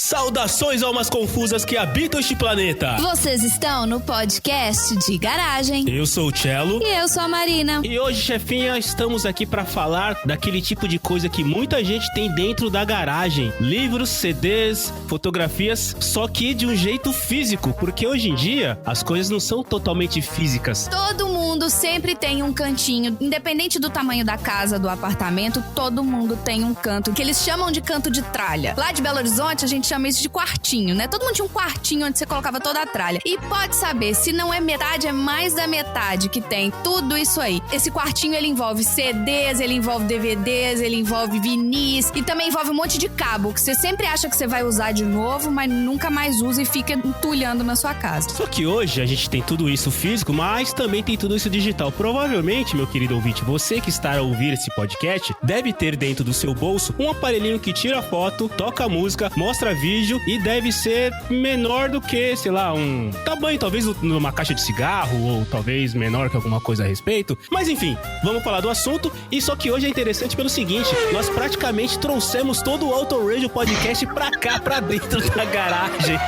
Saudações almas confusas que habitam este planeta. Vocês estão no podcast de garagem. Eu sou o Cello. E eu sou a Marina. E hoje, chefinha, estamos aqui pra falar daquele tipo de coisa que muita gente tem dentro da garagem. Livros, CDs, fotografias, só que de um jeito físico, porque hoje em dia as coisas não são totalmente físicas. Todo mundo sempre tem um cantinho, independente do tamanho da casa, do apartamento, todo mundo tem um canto, que eles chamam de canto de tralha. Lá de Belo Horizonte, a gente chama isso de quartinho, né? Todo mundo tinha um quartinho onde você colocava toda a tralha. E pode saber, se não é metade, é mais da metade que tem tudo isso aí. Esse quartinho, ele envolve CDs, ele envolve DVDs, ele envolve vinis e também envolve um monte de cabo, que você sempre acha que você vai usar de novo, mas nunca mais usa e fica entulhando na sua casa. Só que hoje a gente tem tudo isso físico, mas também tem tudo isso digital. Provavelmente, meu querido ouvinte, você que está a ouvir esse podcast, deve ter dentro do seu bolso um aparelhinho que tira foto, toca música, mostra vídeo e deve ser menor do que, sei lá, um tamanho talvez numa caixa de cigarro ou talvez menor que alguma coisa a respeito. Mas enfim, vamos falar do assunto. E só que hoje é interessante pelo seguinte, nós praticamente trouxemos todo o Auto Radio Podcast pra cá, pra dentro da garagem.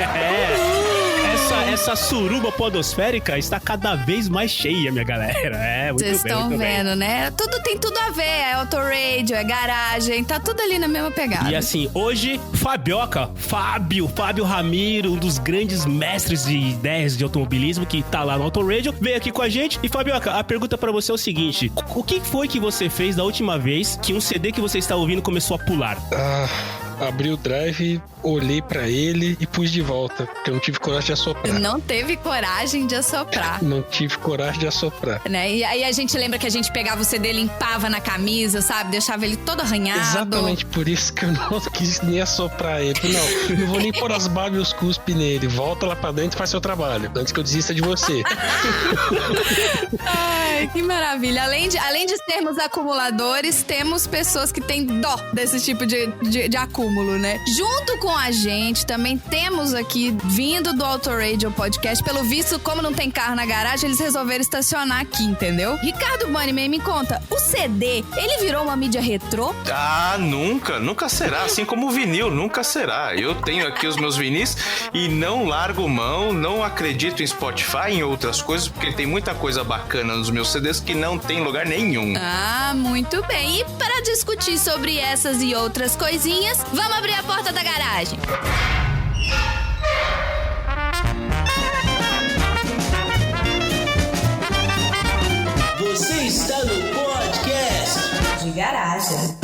Essa suruba podosférica está cada vez mais cheia, minha galera. Muito bem. Vocês estão vendo, né? Tudo tem tudo a ver. É Auto Radio, é garagem, tá tudo ali na mesma pegada. E assim, hoje, Fábio Ramiro, um dos grandes mestres de ideias de automobilismo que tá lá no Auto Radio, veio aqui com a gente. E Fabioca, a pergunta pra você é o seguinte: o que foi que você fez da última vez que um CD que você está ouvindo começou a pular? Abri o drive, olhei pra ele e pus de volta, porque eu não tive coragem de assoprar. Não teve coragem de assoprar. Não tive coragem de assoprar. Né? E aí a gente lembra que a gente pegava o CD, limpava na camisa, sabe? Deixava ele todo arranhado. Exatamente por isso que eu não quis nem assoprar ele. Não vou nem pôr as barbas e os cuspe nele. Volta lá pra dentro e faz seu trabalho, antes que eu desista de você. Ai, que maravilha. Além de sermos acumuladores, temos pessoas que têm dó desse tipo de acúmulo, né? Junto com a gente, também temos aqui, vindo do Auto Radio Podcast, pelo visto, como não tem carro na garagem, eles resolveram estacionar aqui, entendeu? Ricardo Bunnyman, me conta, o CD, ele virou uma mídia retrô? Nunca será, assim como o vinil, nunca será. Eu tenho aqui os meus vinis e não largo mão, não acredito em Spotify, em outras coisas, porque tem muita coisa bacana nos meus CDs que não tem lugar nenhum. Muito bem. E para discutir sobre essas e outras coisinhas, vamos abrir a porta da garagem. Você está no podcast de garagem.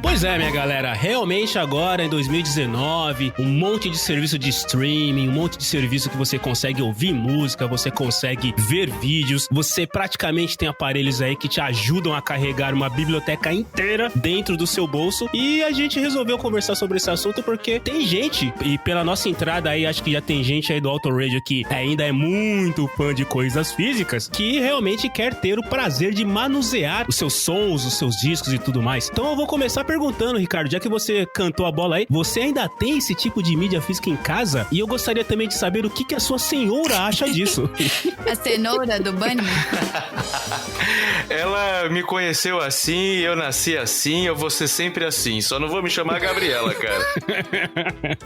Pois é, minha galera, realmente agora em 2019, um monte de serviço de streaming, um monte de serviço que você consegue ouvir música, você consegue ver vídeos, você praticamente tem aparelhos aí que te ajudam a carregar uma biblioteca inteira dentro do seu bolso. E a gente resolveu conversar sobre esse assunto porque tem gente, e pela nossa entrada aí, acho que já tem gente aí do Auto Radio que ainda é muito fã de coisas físicas, que realmente quer ter o prazer de manusear os seus sons, os seus discos e tudo mais. Então eu vou começar perguntando, Ricardo, já que você cantou a bola aí, você ainda tem esse tipo de mídia física em casa? E eu gostaria também de saber o que a sua senhora acha disso. A cenoura do Bunny? Ela me conheceu assim, eu nasci assim, eu vou ser sempre assim. Só não vou me chamar Gabriela, cara.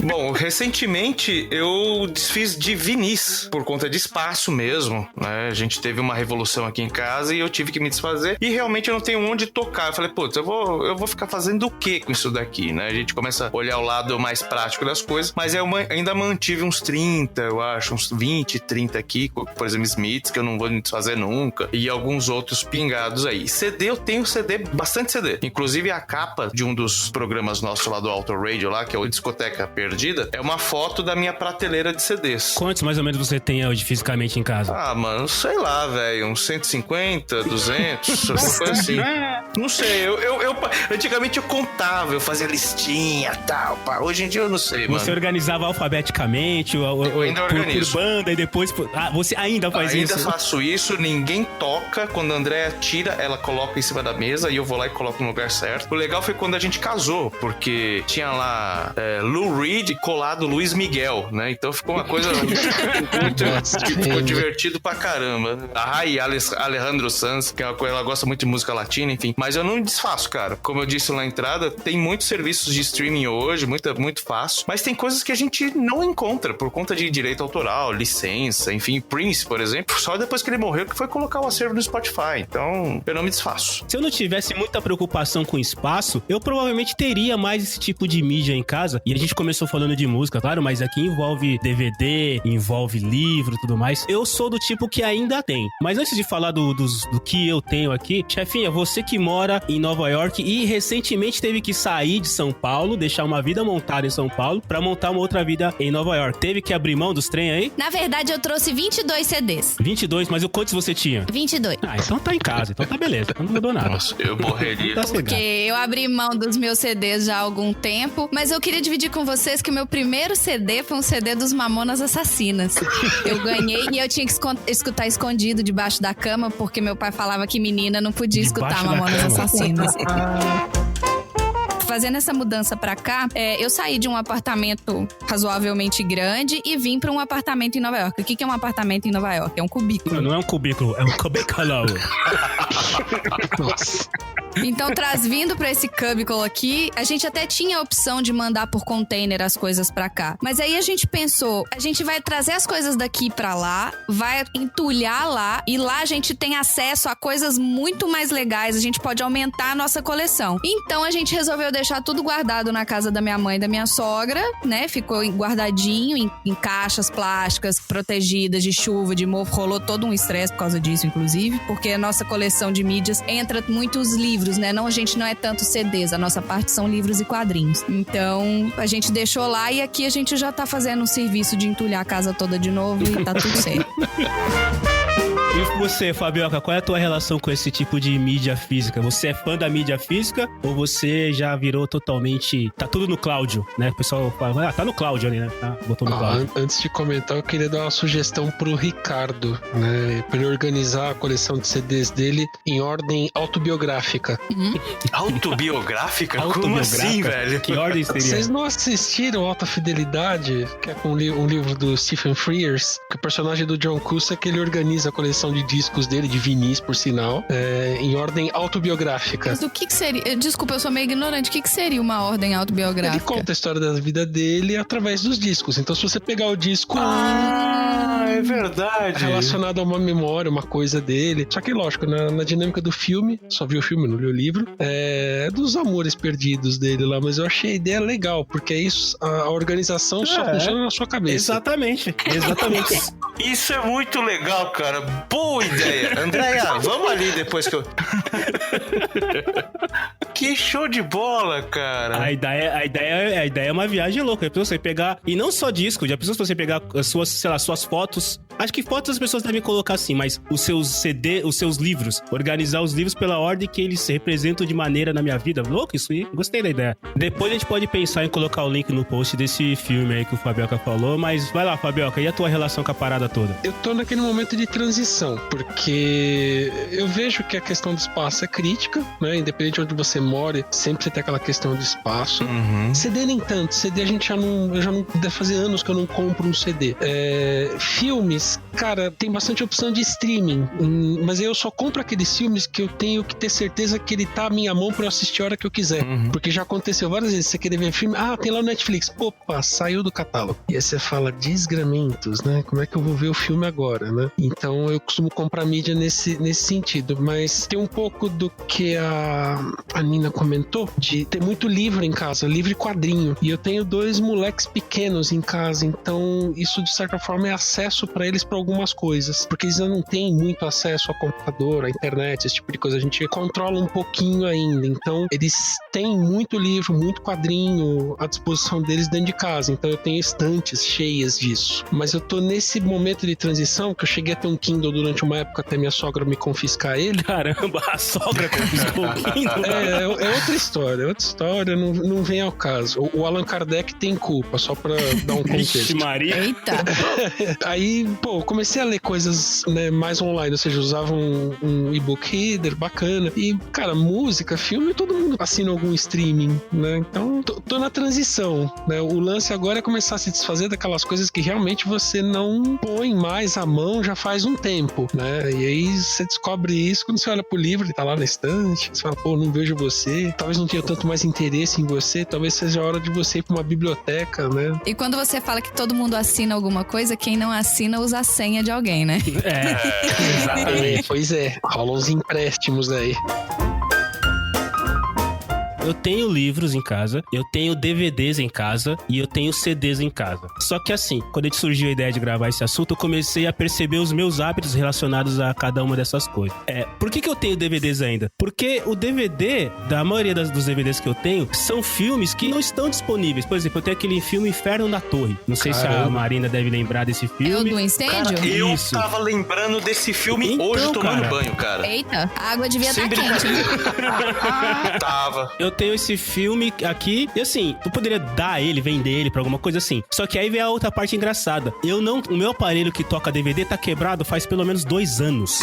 Bom, recentemente eu desfiz de vinis, por conta de espaço mesmo, né? A gente teve uma revolução aqui em casa e eu tive que me desfazer. E realmente eu não tenho onde tocar. Eu falei, putz, eu vou ficar fazendo o que com isso daqui, né? A gente começa a olhar o lado mais prático das coisas, mas eu ainda mantive uns 30, eu acho, uns 20, 30 aqui, por exemplo, Smiths, que eu não vou me desfazer nunca, e alguns outros pingados aí. CD, eu tenho CD, bastante CD. Inclusive a capa de um dos programas nossos lá do Auto Radio lá, que é o Discoteca Perdida, é uma foto da minha prateleira de CDs. Quantos mais ou menos você tem hoje fisicamente em casa? Mano, sei lá, velho, uns 150, 200, alguma coisa assim. Não sei, eu antigamente eu contava organizava, eu fazia listinha e tal, pá. Hoje em dia eu não sei, mano. Você organizava alfabeticamente, Eu ainda por organizo. banda, e depois... você ainda faz isso? Ainda faço isso, ninguém toca. Quando a Andrea tira, ela coloca em cima da mesa e eu vou lá e coloco no lugar certo. O legal foi quando a gente casou, porque tinha lá Lou Reed colado Luiz Miguel, né? Então ficou uma coisa ficou divertido pra caramba. A Rai Alejandro Sanz, que é uma coisa, ela gosta muito de música latina, enfim. Mas eu não me desfaço, cara. Como eu disse na entrada, tem muitos serviços de streaming hoje, muito fácil. Mas tem coisas que a gente não encontra por conta de direito autoral, licença, enfim. Prince, por exemplo, só depois que ele morreu que foi colocar o acervo no Spotify. Então, eu não me desfaço. Se eu não tivesse muita preocupação com espaço, eu provavelmente teria mais esse tipo de mídia em casa. E a gente começou falando de música, claro, mas aqui envolve DVD, envolve livro e tudo mais. Eu sou do tipo que ainda tem. Mas antes de falar do que eu tenho aqui, chefinha, você que mora em Nova York e recentemente teve que sair de São Paulo, deixar uma vida montada em São Paulo pra montar uma outra vida em Nova York. Teve que abrir mão dos trem aí? Na verdade, eu trouxe 22 CDs. 22, mas quantos você tinha? 22. Ah, então tá em casa, então tá beleza, então não mudou nada. Nossa, eu morreria. Tá Porque eu abri mão dos meus CDs já há algum tempo, mas eu queria dividir com vocês que o meu primeiro CD foi um CD dos Mamonas Assassinas. Eu ganhei e eu tinha que escutar escondido debaixo da cama, porque meu pai falava que menina não podia escutar Debaixo da Mamonas cama. Assassinas. Fazendo essa mudança pra cá, eu saí de um apartamento razoavelmente grande e vim pra um apartamento em Nova York. O que é um apartamento em Nova York? É um cubículo. Não é um cubículo, é um cubículo. Nossa. Então, vindo pra esse cubículo aqui, a gente até tinha a opção de mandar por container as coisas pra cá. Mas aí a gente pensou, a gente vai trazer as coisas daqui pra lá, vai entulhar lá, e lá a gente tem acesso a coisas muito mais legais, a gente pode aumentar a nossa coleção. Então, a gente resolveu deixar tudo guardado na casa da minha mãe e da minha sogra, né? Ficou guardadinho em caixas plásticas, protegidas de chuva, de mofo. Rolou todo um estresse por causa disso, inclusive, porque a nossa coleção de mídias entra muitos livros, né? Não, a gente não é tanto CDs, a nossa parte são livros e quadrinhos. Então, a gente deixou lá e aqui a gente já tá fazendo um serviço de entulhar a casa toda de novo e tá tudo certo. E você, Fabioca, qual é a tua relação com esse tipo de mídia física? Você é fã da mídia física ou você já virou totalmente... Tá tudo no Cláudio, né? O pessoal fala, tá no Cláudio ali, né? Botou no Cláudio. Antes de comentar, eu queria dar uma sugestão pro Ricardo, né? Pra ele organizar a coleção de CDs dele em ordem autobiográfica. Autobiográfica? Como assim, velho? Que ordem seria? Vocês não assistiram Alta Fidelidade, que é com um livro do Stephen Frears, que o personagem do John Cusack, ele organiza a coleção de discos dele, de vinis, por sinal, em ordem autobiográfica. Mas o que seria... Desculpa, eu sou meio ignorante. O que seria uma ordem autobiográfica? Ele conta a história da vida dele através dos discos. Então, se você pegar o disco... É verdade. Relacionado a uma memória, uma coisa dele. Só que, lógico, na dinâmica do filme, só vi o filme, não li o livro, dos amores perdidos dele lá, mas eu achei a ideia legal, porque isso, a organização só funciona na sua cabeça. Exatamente. Isso é muito legal, cara. Boa ideia. Andréia, vamos ali depois que eu... Que show de bola, cara. A ideia é uma viagem louca. Já pensou você pegar... E não só disco, já pensou se você pegar as suas, sei lá, suas fotos... Acho que fotos as pessoas devem colocar assim, mas os seus CD, os seus livros, organizar os livros pela ordem que eles se representam de maneira na minha vida. Louco isso aí? Gostei da ideia. Depois a gente pode pensar em colocar o link no post desse filme aí que o Fabioca falou, mas vai lá, Fabioca, e a tua relação com a parada toda? Eu tô naquele momento de transição, porque eu vejo que a questão do espaço é crítica, né? Independente de onde você mora, sempre você tem aquela questão de espaço. CD nem tanto. CD eu já não deve fazer anos que eu não compro um CD. Filmes, cara, tem bastante opção de streaming, mas eu só compro aqueles filmes que eu tenho que ter certeza que ele tá à minha mão pra eu assistir a hora que eu quiser. Porque já aconteceu várias vezes, você querer ver filme, tem lá no Netflix, opa, saiu do catálogo. E aí você fala, desgramentos, né? Como é que eu vou ver o filme agora, né? Então eu costumo comprar mídia nesse sentido, mas tem um pouco do que a Nina comentou, de ter muito livro em casa, livro e quadrinho. E eu tenho 2 moleques pequenos em casa, então isso de certa forma é acesso pra eles talvez para algumas coisas, porque eles ainda não têm muito acesso ao computador, à internet, esse tipo de coisa. A gente controla um pouquinho ainda. Então, eles têm muito livro, muito quadrinho à disposição deles dentro de casa. Então, eu tenho estantes cheias disso. Mas eu tô nesse momento de transição, que eu cheguei a ter um Kindle durante uma época até minha sogra me confiscar ele. Caramba, a sogra confiscou o Kindle. É outra história, não vem ao caso. O Allan Kardec tem culpa, só pra dar um contexto. Vixe Maria. Eita. Aí, pô, comecei a ler coisas, né, mais online, ou seja, usava um e-book reader bacana. E, cara, música, filme, todo mundo assina algum streaming, né? Então, tô na transição, né? O lance agora é começar a se desfazer daquelas coisas que realmente você não põe mais a mão já faz um tempo, né? E aí você descobre isso quando você olha pro livro, ele tá lá na estante, você fala, pô, não vejo você, talvez não tenha tanto mais interesse em você, talvez seja a hora de você ir pra uma biblioteca, né? E quando você fala que todo mundo assina alguma coisa, quem não assina usa a senha de alguém, né? Exatamente. Pois é, rolam uns empréstimos aí. Eu tenho livros em casa, eu tenho DVDs em casa e eu tenho CDs em casa. Só que assim, quando a gente surgiu a ideia de gravar esse assunto, eu comecei a perceber os meus hábitos relacionados a cada uma dessas coisas. Por que eu tenho DVDs ainda? Porque o DVD, da maioria dos DVDs que eu tenho, são filmes que não estão disponíveis. Por exemplo, eu tenho aquele filme Inferno da Torre. Não sei se a Marina deve lembrar desse filme. É o do incêndio? Cara, eu Isso. tava lembrando desse filme Então, hoje tomando cara. banho, cara. Eita, a água devia Sem estar quente. Tava. Eu tenho esse filme aqui e assim, tu poderia dar ele, vender ele pra alguma coisa assim. Só que aí vem a outra parte engraçada. O meu aparelho que toca DVD tá quebrado faz pelo menos 2 anos.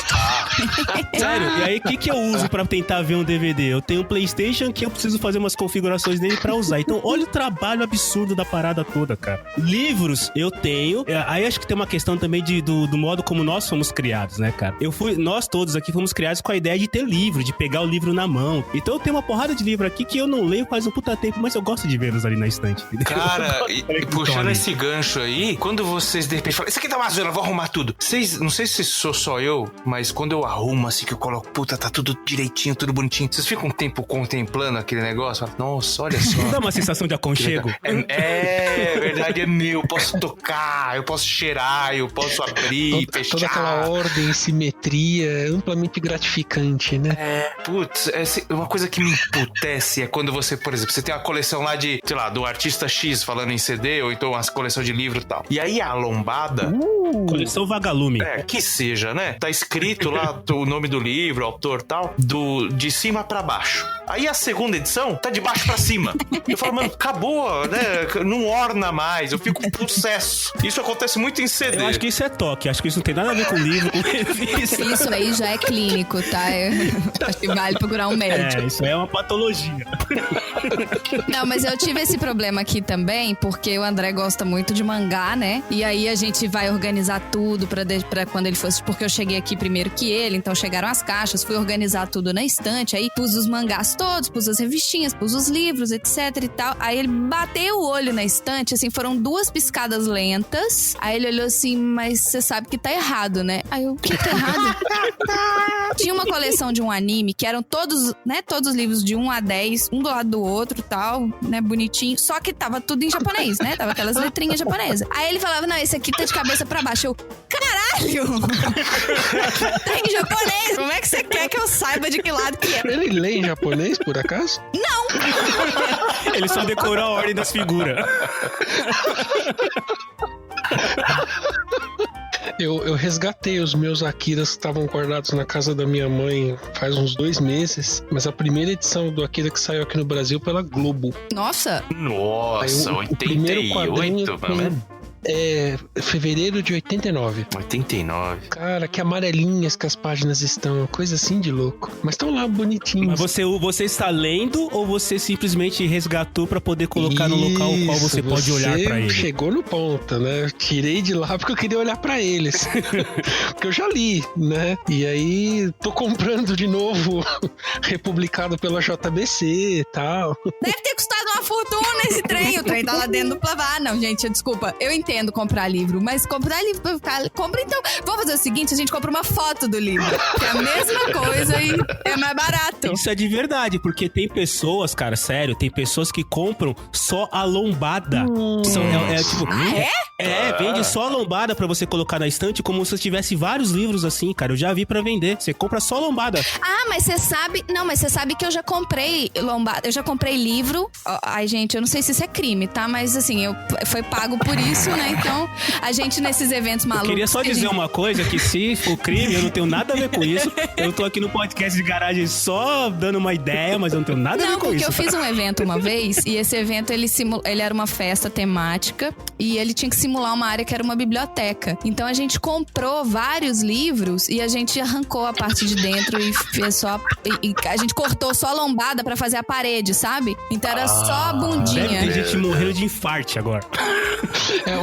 Sério? E aí, o que eu uso pra tentar ver um DVD? Eu tenho um PlayStation que eu preciso fazer umas configurações nele pra usar. Então, olha o trabalho absurdo da parada toda, cara. Livros, eu tenho. Aí acho que tem uma questão também do modo como nós fomos criados, né, cara? Nós todos aqui fomos criados com a ideia de ter livro, de pegar o livro na mão. Então, eu tenho uma porrada de livro aqui que eu não leio faz um puta tempo, mas eu gosto de vê-los ali na estante. Cara, e puxando esse gancho aí, quando vocês de repente falam, isso aqui tá uma zona, vou arrumar tudo. Vocês, não sei se sou só eu, mas quando eu arrumo assim, que eu coloco, puta, tá tudo direitinho, tudo bonitinho, vocês ficam um tempo contemplando aquele negócio? Falam, nossa, olha só. Dá uma sensação de aconchego. É verdade, é meu, eu posso tocar, eu posso cheirar, eu posso abrir, fechar. Toda aquela ordem, simetria, é amplamente gratificante, né? Putz, uma coisa que me emputece é quando você, por exemplo, você tem uma coleção lá de, sei lá, do artista X falando em CD, ou então uma coleção de livro e tal. E aí a lombada... Coleção Vagalume. Que seja, né? Tá escrito lá o nome do livro, o autor e tal, de cima pra baixo. Aí a segunda edição tá de baixo pra cima. Eu falo, mano, acabou, né? Não orna mais, eu fico com processo. Isso acontece muito em CD. Eu acho que isso é toque, acho que isso não tem nada a ver com livro, com revista. Isso aí já é clínico, tá? Eu acho que vale procurar um médico. Isso é uma patologia. Não, mas eu tive esse problema aqui também, porque o André gosta muito de mangá, né? E aí a gente vai organizar tudo pra quando ele fosse... Porque eu cheguei aqui primeiro que ele, então chegaram as caixas, fui organizar tudo na estante, aí pus os mangás todos, pus as revistinhas, pus os livros, etc e tal. Aí ele bateu o olho na estante, assim, foram 2 piscadas lentas. Aí ele olhou assim, mas você sabe que tá errado, né? Aí eu, o que tá errado? Tinha uma coleção de um anime que eram todos, né, todos os livros de 1 a 10, um do lado do outro, tal, né, bonitinho. Só que tava tudo em japonês, né? Tava aquelas letrinhas japonesas. Aí ele falava, não, esse aqui tá de cabeça pra baixo. Eu, caralho! Tá em japonês! Como é que você quer que eu saiba de que lado que é? Ele lê em japonês, por acaso? Não! Ele só decorou a ordem das figuras. Eu resgatei os meus Akiras que estavam guardados na casa da minha mãe faz uns 2 meses, mas a primeira edição do Akira que saiu aqui no Brasil pela Globo. Nossa! Nossa, O primeiro quadrinho 88, pelo menos. É fevereiro de 89. 89. Cara, que amarelinhas que as páginas estão, coisa assim de louco. Mas estão lá bonitinhos. Mas você está lendo ou você simplesmente resgatou pra poder colocar no local o qual você pode olhar pra ele? Chegou no ponto, né? Eu tirei de lá porque eu queria olhar pra eles. Porque eu já li, né? E aí tô comprando de novo republicado pela JBC e tal. Deve ter custado uma fortuna esse trem. O trem tá lá dentro do plavar. Não, gente, desculpa. Eu entendo querendo comprar livro, mas comprar livro pra ficar... Compra então. Vamos fazer o seguinte, a gente compra uma foto do livro, que é a mesma coisa e é mais barato. Isso é de verdade, porque tem pessoas, cara, sério, tem pessoas que compram só a lombada. Tipo... vende só a lombada pra você colocar na estante, como se tivesse vários livros assim, cara. Eu já vi pra vender. Você compra só lombada. Mas você sabe... Não, mas você sabe que eu já comprei lombada. Eu já comprei livro. Ai, gente, eu não sei se isso é crime, tá? Mas assim, foi pago por isso, né? Então, a gente nesses eventos malucos... Eu queria só dizer uma coisa, que se for crime, eu não tenho nada a ver com isso. Eu tô aqui no podcast de garagem só dando uma ideia, mas eu não tenho nada a ver com isso. Não, porque eu fiz um evento uma vez, e esse evento, ele era uma festa temática, e ele tinha que simular uma área que era uma biblioteca. Então, a gente comprou vários livros, e a gente arrancou a parte de dentro e fez só... E a gente cortou só a lombada pra fazer a parede, sabe? Então, era só a bundinha. Deve ter gente morrendo de infarte agora.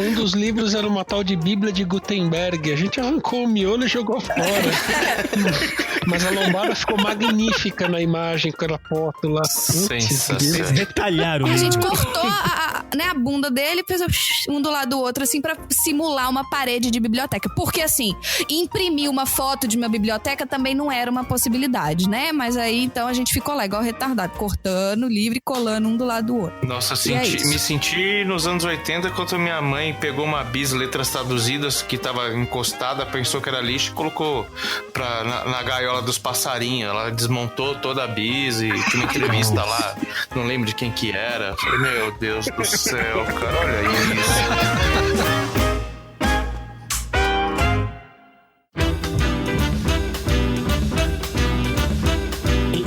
Um dos livros era uma tal de Bíblia de Gutenberg. A gente arrancou o miolo e jogou fora. Mas a lombada ficou magnífica na imagem com aquela foto lá. Sensacional. Retalharam. A gente cortou a bunda dele e fez um do lado do outro, assim, pra simular uma parede de biblioteca. Porque, assim, imprimir uma foto de uma biblioteca também não era uma possibilidade, né? Mas aí, então, a gente ficou lá, igual retardado, cortando o livro e colando um do lado do outro. Nossa, me senti nos anos 80 quando minha mãe pegou uma bis letras traduzidas que tava encostada, pensou que era lixo e colocou na gaiola dos passarinhos. Ela desmontou toda a bis e tinha uma entrevista lá, não lembro de quem que era. Falei, meu Deus do céu, cara, olha isso.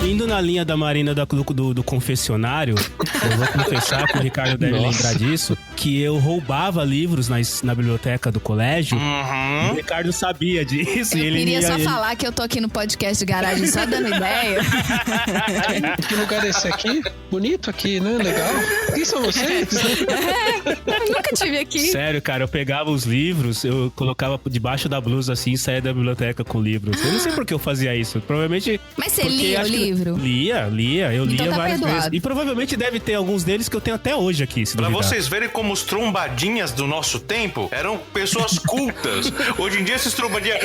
Indo na linha da Marina do confessionário, eu vou confessar que o Ricardo deve lembrar disso, que eu roubava livros na biblioteca do colégio. O Ricardo sabia disso. Eu queria só falar que eu tô aqui no podcast de garagem só dando ideia. Que lugar é esse aqui? Bonito aqui, né? Legal. Quem são vocês? Eu nunca tive aqui. Sério, cara, eu pegava os livros, eu colocava debaixo da blusa assim e saía da biblioteca com livros. Eu não sei por que eu fazia isso. Provavelmente... Mas você lia o livro? Lia. Eu então lia tá várias perdoado. vezes. E provavelmente deve ter alguns deles que eu tenho até hoje aqui, se Pra duvidar. vocês verem como os trombadinhas do nosso tempo eram pessoas cultas. Hoje em dia esses trombadinhas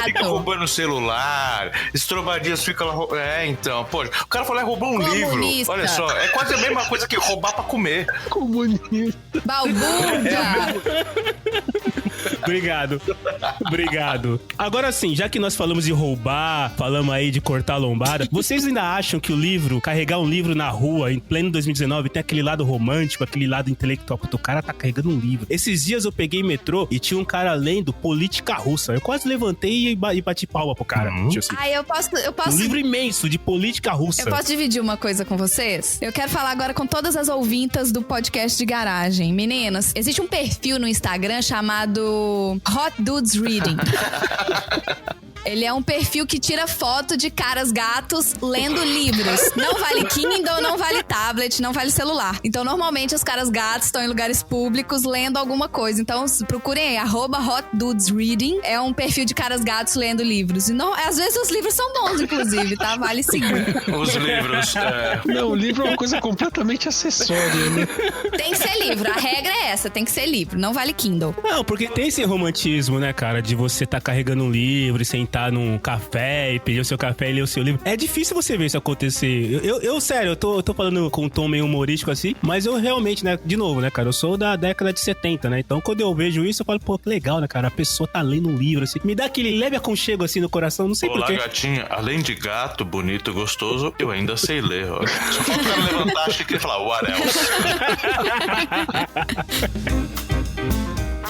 ficam roubando o celular, esses trombadinhas ficam lá... então, pô, o cara foi lá e roubou um livro. Olha só, é quase a mesma coisa que roubar pra comer. Comunista. Balbúrdia! Obrigado. Agora sim, já que nós falamos de roubar, falamos aí de cortar a lombada, vocês ainda acham que o livro, carregar um livro na rua em pleno 2019, tem aquele lado romântico, aquele lado intelectual? Porque o cara tá carregando um livro. Esses dias eu peguei metrô e tinha um cara lendo Política Russa. Eu quase levantei e bati palma pro cara. Eu posso... Um livro imenso de política russa. Eu posso dividir uma coisa com vocês? Eu quero falar agora com todas as ouvintas do podcast de garagem. Meninas, existe um perfil no Instagram chamado Hot Dudes Reading. Ele é um perfil que tira foto de caras gatos lendo livros. Não vale Kindle, não vale tablet, não vale celular. Então, normalmente, os caras gatos estão em lugares públicos lendo alguma coisa. Então, procurem aí, @HotDudesReading. É um perfil de caras gatos lendo livros. E não, às vezes os livros são bons, inclusive, tá? Vale seguir. Os livros, Não, o livro é uma coisa completamente acessória, né? Tem que ser livro. A regra é essa, tem que ser livro. Não vale Kindle. Não, porque tem esse romantismo, né, cara? De você tá carregando um livro e sentar num café e pedir o seu café e ler o seu livro. É difícil você ver isso acontecer. Sério, eu tô falando com um tom meio humorístico assim, mas eu realmente, né, de novo, né, cara, eu sou da década de 70, né? Então, quando eu vejo isso, eu falo, pô, que legal, né, cara? A pessoa tá lendo um livro, assim. Me dá aquele leve aconchego, assim, no coração, não sei porquê. Olá, gatinha. Além de gato, bonito, gostoso, eu ainda sei ler, ó. Só falta o cara levantar a xícara e falar, what else?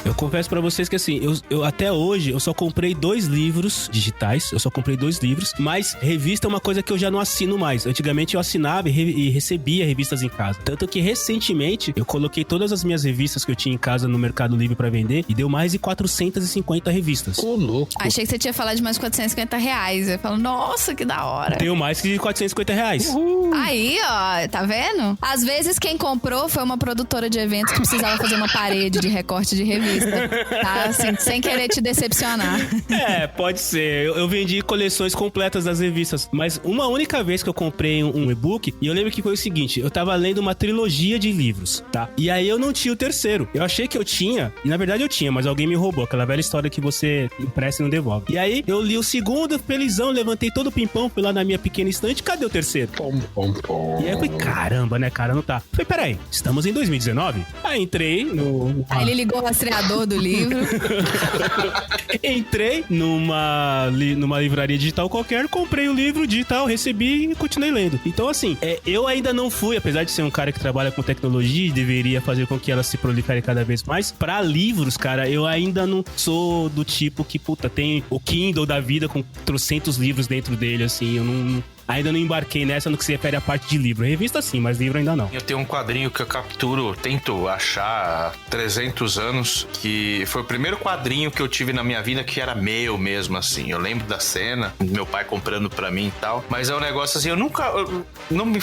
Eu confesso pra vocês que assim, eu até hoje, eu só comprei 2 livros digitais, mas revista é uma coisa que eu já não assino mais. Antigamente eu assinava e recebia revistas em casa. Tanto que recentemente eu coloquei todas as minhas revistas que eu tinha em casa no Mercado Livre pra vender e deu mais de 450 revistas. Ô, louco. Achei que você tinha falado de mais de R$450. Eu falo, nossa, que da hora. Deu mais que R$450. Aí, ó, tá vendo? Às vezes quem comprou foi uma produtora de eventos que precisava fazer uma parede de recorte de revista. Tá, assim, sem querer te decepcionar. Pode ser. Eu vendi coleções completas das revistas, mas uma única vez que eu comprei um e-book, e eu lembro que foi o seguinte, eu tava lendo uma trilogia de livros, tá? E aí eu não tinha o terceiro. Eu achei que eu tinha, e na verdade eu tinha, mas alguém me roubou, aquela velha história que você empresta e não devolve. E aí eu li o segundo, felizão, levantei todo o pimpão, fui lá na minha pequena estante, cadê o terceiro? E aí eu falei, caramba, né, cara, não tá. Falei, peraí, estamos em 2019? Aí entrei no... Aí ele ligou o rastreador do livro. Entrei numa livraria digital qualquer, comprei o livro digital, recebi e continuei lendo. Então, assim, eu ainda não fui, apesar de ser um cara que trabalha com tecnologia e deveria fazer com que ela se prolifere cada vez mais, pra livros, cara, eu ainda não sou do tipo que, puta, tem o Kindle da vida com 300 livros dentro dele, assim, eu ainda não embarquei nessa no que se refere à parte de livro. Revista sim, mas livro ainda não. Eu tenho um quadrinho que eu capturo, tento achar há 300 anos, que foi o primeiro quadrinho que eu tive na minha vida que era meu mesmo, assim. Eu lembro da cena, meu pai comprando pra mim e tal, mas é um negócio assim,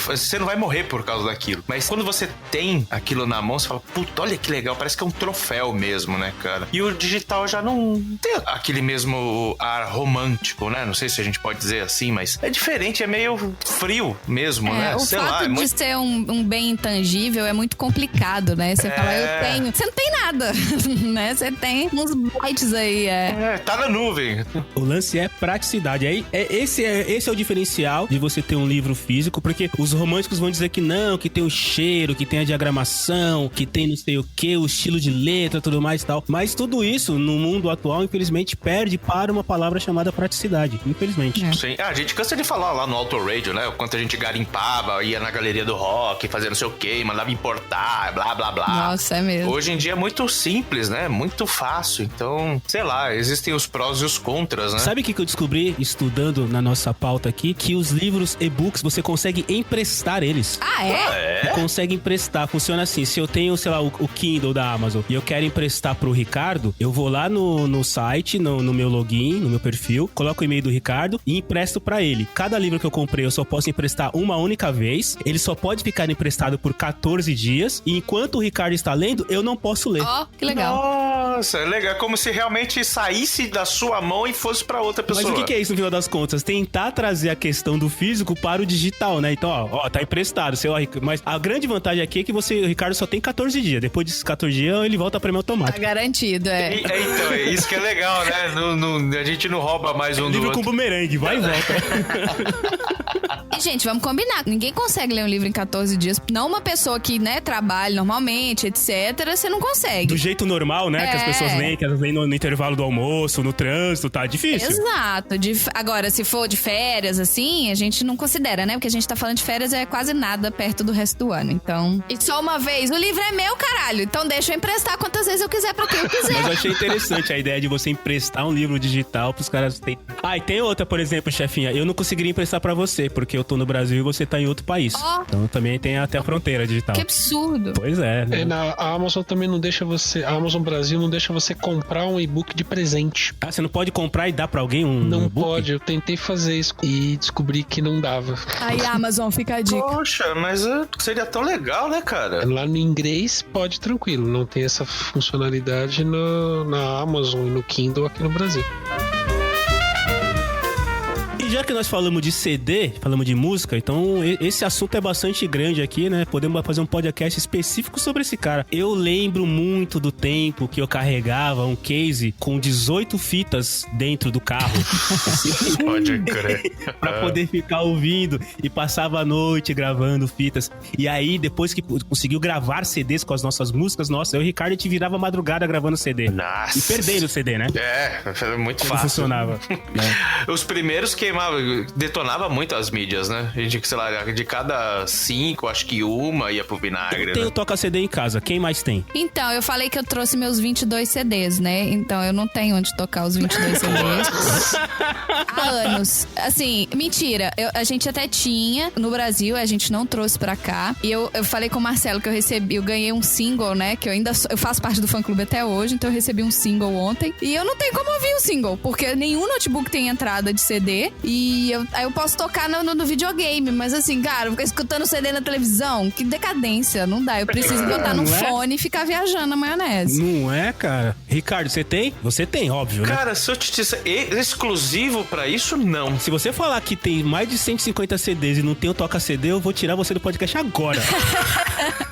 você não vai morrer por causa daquilo. Mas quando você tem aquilo na mão, você fala, puta, olha que legal, parece que é um troféu mesmo, né, cara? E o digital já não tem aquele mesmo ar romântico, né? Não sei se a gente pode dizer assim, mas é diferente, é meio frio mesmo, né? O Sei fato lá, de ser um bem intangível é muito complicado, né? Você fala, eu tenho. Você não tem nada, né? Você tem uns bytes aí, tá na nuvem. O lance é praticidade. Aí, esse é o diferencial de você ter um livro físico, porque os românticos vão dizer que não, que tem o cheiro, que tem a diagramação, que tem não sei o que, o estilo de letra, tudo mais e tal. Mas tudo isso, no mundo atual, infelizmente, perde para uma palavra chamada praticidade. Infelizmente. Sim. A gente cansa de falar lá no Auto Radio, né? O quanto a gente garimpava, ia na galeria do rock, fazia não sei o que, mandava importar, blá, blá, blá. Nossa, é mesmo. Hoje em dia é muito simples, né? Muito fácil. Então, sei lá, existem os prós e os contras, né? Sabe o que eu descobri estudando na nossa pauta aqui? Que os livros e-books, você consegue emprestar eles. Ah, é? Você consegue emprestar. Funciona assim, se eu tenho, sei lá, o Kindle da Amazon e eu quero emprestar pro Ricardo, eu vou lá no site, no meu login, no meu perfil, coloco o e-mail do Ricardo e empresto pra ele. Cada livro que eu comprei, eu só posso emprestar uma única vez. Ele só pode ficar emprestado por 14 dias. E enquanto o Ricardo está lendo, eu não posso ler. Ó, que legal. Nossa, é legal. É como se realmente saísse da sua mão e fosse pra outra pessoa. Mas o que é isso no final das contas? Tentar trazer a questão do físico para o digital, né? Então, ó, tá emprestado. Mas a grande vantagem aqui é que o Ricardo só tem 14 dias. Depois desses 14 dias, ele volta pra mim automático. Tá garantido, Então, é isso que é legal, né? A gente não rouba mais um do livro outro. com bumerangue, vai e volta. E, gente, vamos combinar. Ninguém consegue ler um livro em 14 dias. Não uma pessoa que, né, trabalha normalmente, etc. Você não consegue. Do jeito normal, né? Que as pessoas leem, que elas leem no intervalo do almoço, no trânsito, tá difícil. Exato. Agora, se for de férias, assim, a gente não considera, né? Porque a gente tá falando de férias é quase nada perto do resto do ano. Então... E só uma vez, o livro é meu, caralho. Então deixa eu emprestar quantas vezes eu quiser pra quem eu quiser. Mas eu achei interessante a ideia de você emprestar um livro digital pros caras... E tem outra, por exemplo, chefinha. Eu não conseguiria emprestar pra você, porque eu tô no Brasil e você tá em outro país. Então também tem até a fronteira digital. Que absurdo. Pois é. Né? A Amazon também não deixa você... A Amazon Brasil não deixa você comprar um e-book de presente. Ah, você não pode comprar e dar pra alguém um Não e-book? pode. Eu tentei fazer isso e descobri que não dava. Aí, Amazon, fica a dica. Poxa, mas seria tão legal, né, cara? Lá no inglês pode tranquilo. Não tem essa funcionalidade na Amazon e no Kindle aqui no Brasil. E já que nós falamos de CD, falamos de música, então esse assunto é bastante grande aqui, né? Podemos fazer um podcast específico sobre esse cara. Eu lembro muito do tempo que eu carregava um case com 18 fitas dentro do carro. Pode crer. Pra poder ficar ouvindo. E passava a noite gravando fitas. E aí, depois que conseguiu gravar CDs com as nossas músicas, nossa, eu e o Ricardo te virava madrugada gravando CD. Nossa. E perdendo o CD, né? Foi muito Como fácil. funcionava. Né? Os primeiros detonava muito as mídias, né? A gente, sei lá, de cada 5, acho que uma ia pro vinagre, Eu tenho né? toca-CD em casa. Quem mais tem? Então, eu falei que eu trouxe meus 22 CDs, né? Então, eu não tenho onde tocar os 22 CDs. Há anos. Assim, mentira. A gente até tinha no Brasil, a gente não trouxe pra cá. E eu falei com o Marcelo que eu ganhei um single, né? Que eu faço parte do fã-clube até hoje, então eu recebi um single ontem. E eu não tenho como ouvir o single, porque nenhum notebook tem entrada de CD. E aí eu posso tocar no videogame, mas assim, cara, ficar escutando CD na televisão, que decadência, não dá. Eu preciso botar no fone e ficar viajando na maionese. Não é, cara? Ricardo, você tem? Você tem, óbvio, né? Cara, se eu te disser exclusivo pra isso, não. Se você falar que tem mais de 150 CDs e não tem o toca-CD, eu vou tirar você do podcast agora.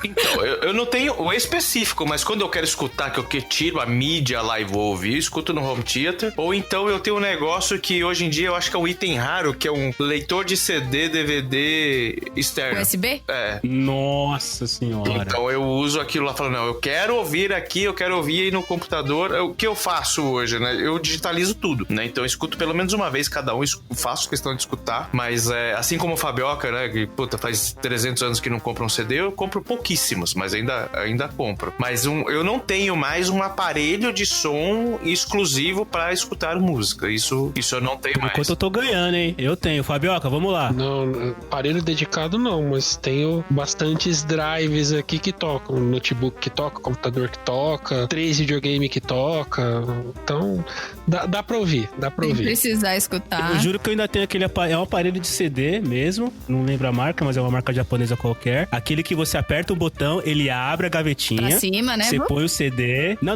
Então, eu não tenho o específico, mas quando eu quero escutar, que eu tiro a mídia lá e vou ouvir, eu escuto no home theater. Ou então eu tenho um negócio que hoje em dia eu acho que é um item raro, que é um leitor de CD, DVD externo. USB? É. Nossa senhora. Então eu uso aquilo lá, falando, não, eu quero ouvir aqui, eu quero ouvir aí no computador. O que eu faço hoje, né? Eu digitalizo tudo, né? Então eu escuto pelo menos uma vez cada um, faço questão de escutar, mas assim como o Fabioca, né? Que, puta, faz 300 anos que não compra um CD, eu compro pouquíssimos, mas ainda compro. Mas eu não tenho mais um aparelho de som exclusivo pra escutar música. Isso eu não tenho mais. Enquanto eu tô ganhando, hein? Eu tenho. Fabioca, vamos lá. Não, aparelho dedicado não, mas tenho bastantes drives aqui que tocam. Notebook que toca, computador que toca, 3 videogame que toca. Então, dá pra ouvir, Sem precisar escutar. Eu juro que eu ainda tenho aquele aparelho, é um aparelho de CD mesmo, não lembro a marca, mas é uma marca japonesa qualquer. Aquele que você aperta o botão, ele abre a gavetinha. Pra cima, né? Você põe o CD. Não,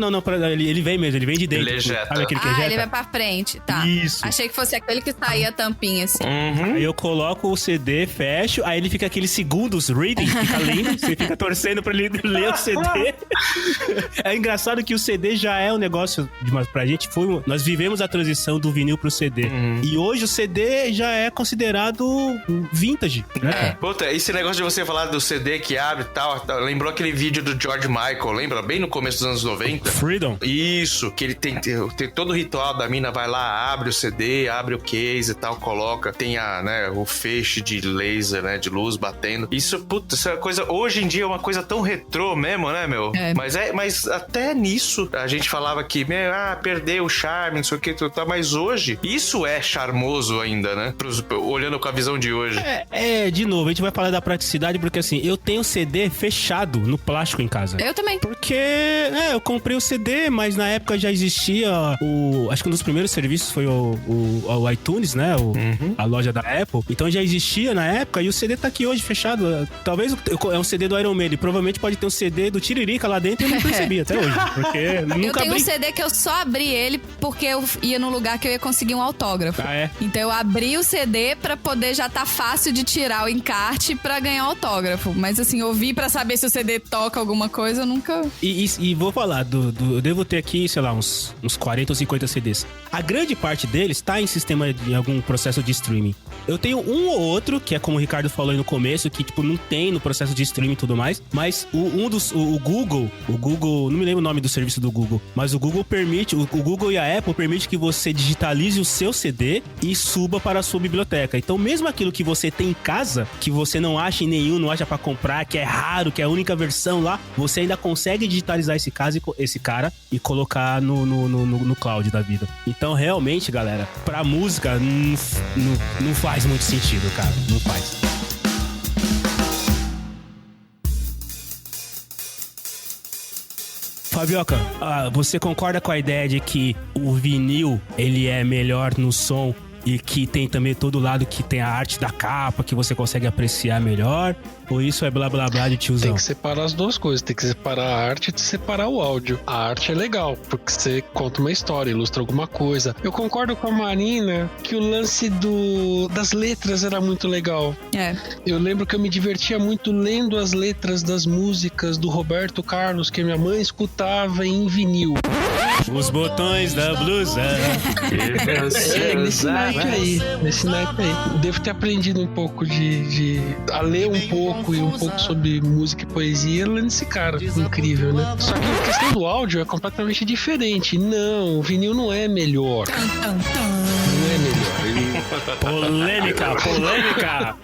ele vem mesmo, ele vem de dentro. Ele ejeta. Sabe aquele que ejeta? Ele vai pra frente, tá. Isso. Achei que fosse aquele que saía a tampinha, assim. Aí eu coloco o CD, fecho, aí ele fica aqueles segundos reading, fica lendo, você fica torcendo pra ele ler o CD. É engraçado que o CD já é um negócio, mas pra gente nós vivemos a transição do vinil pro CD. E hoje o CD já é considerado vintage, né? Puta, esse negócio de você falar do CD que abre e tal, lembrou aquele vídeo do George Michael, lembra? Bem no começo dos anos 90. Freedom. Isso, que ele tem todo o ritual da mina, vai lá, abre o CD, abre o case e tal, coloca, tem o feixe de laser, né, de luz batendo. Isso, puta, essa coisa, hoje em dia é uma coisa tão retrô mesmo, né, meu? Mas até nisso, a gente falava que, perdeu o charme, não sei o que, mas hoje, isso é charmoso ainda, né? Olhando com a visão de hoje. De novo, a gente vai falar da praticidade, porque assim, eu tenho CD fechado no plástico em casa. Eu também. Porque, eu comprei o CD, mas na época já existia acho que um dos primeiros serviços foi o iTunes, né? A loja da Apple. Então já existia na época e o CD tá aqui hoje fechado. Talvez é um CD do Iron Maiden. Provavelmente pode ter um CD do Tiririca lá dentro e eu não percebi até hoje. Porque nunca eu tenho um CD que eu só abri ele porque eu ia num lugar que eu ia conseguir um autógrafo. Então eu abri o CD pra poder já tá fácil de tirar o encarte pra ganhar autógrafo. Mas assim, ouvir pra saber se o CD toca alguma coisa, eu nunca... E vou falar, eu devo ter aqui, sei lá, uns 40 ou 50 CDs. A grande parte deles tá em algum processo de streaming. Eu tenho um ou outro, que é como o Ricardo falou aí no começo, que tipo, não tem no processo de streaming e tudo mais, mas o Google, não me lembro o nome do serviço do Google, mas o Google permite, o Google e a Apple permite que você digitalize o seu CD e suba para a sua biblioteca. Então mesmo aquilo que você tem em casa, que você não acha em nenhum, não acha pra comprar, que é raro, que é a única versão lá, você ainda consegue digitalizar esse cara e colocar no cloud da vida. Então realmente, galera, pra música não faz muito sentido, cara, não faz. Fabioca, você concorda com a ideia de que o vinil, ele é melhor no som e que tem também todo o lado que tem a arte da capa, que você consegue apreciar melhor? Ou isso é blá blá blá de tiozão? Tem que separar as duas coisas, tem que separar a arte e separar o áudio. A arte é legal, porque você conta uma história, ilustra alguma coisa. Eu concordo com a Marina que o lance das letras era muito legal. Eu lembro que eu me divertia muito lendo as letras das músicas do Roberto Carlos, que minha mãe escutava em vinil. Os botões da blusa. Nesse naipe aí. Devo ter aprendido um pouco a ler um pouco e um pouco sobre música e poesia lendo esse cara. Incrível, né? Só que a questão do áudio é completamente diferente. Não, o vinil não é melhor. Não é melhor. Polêmica.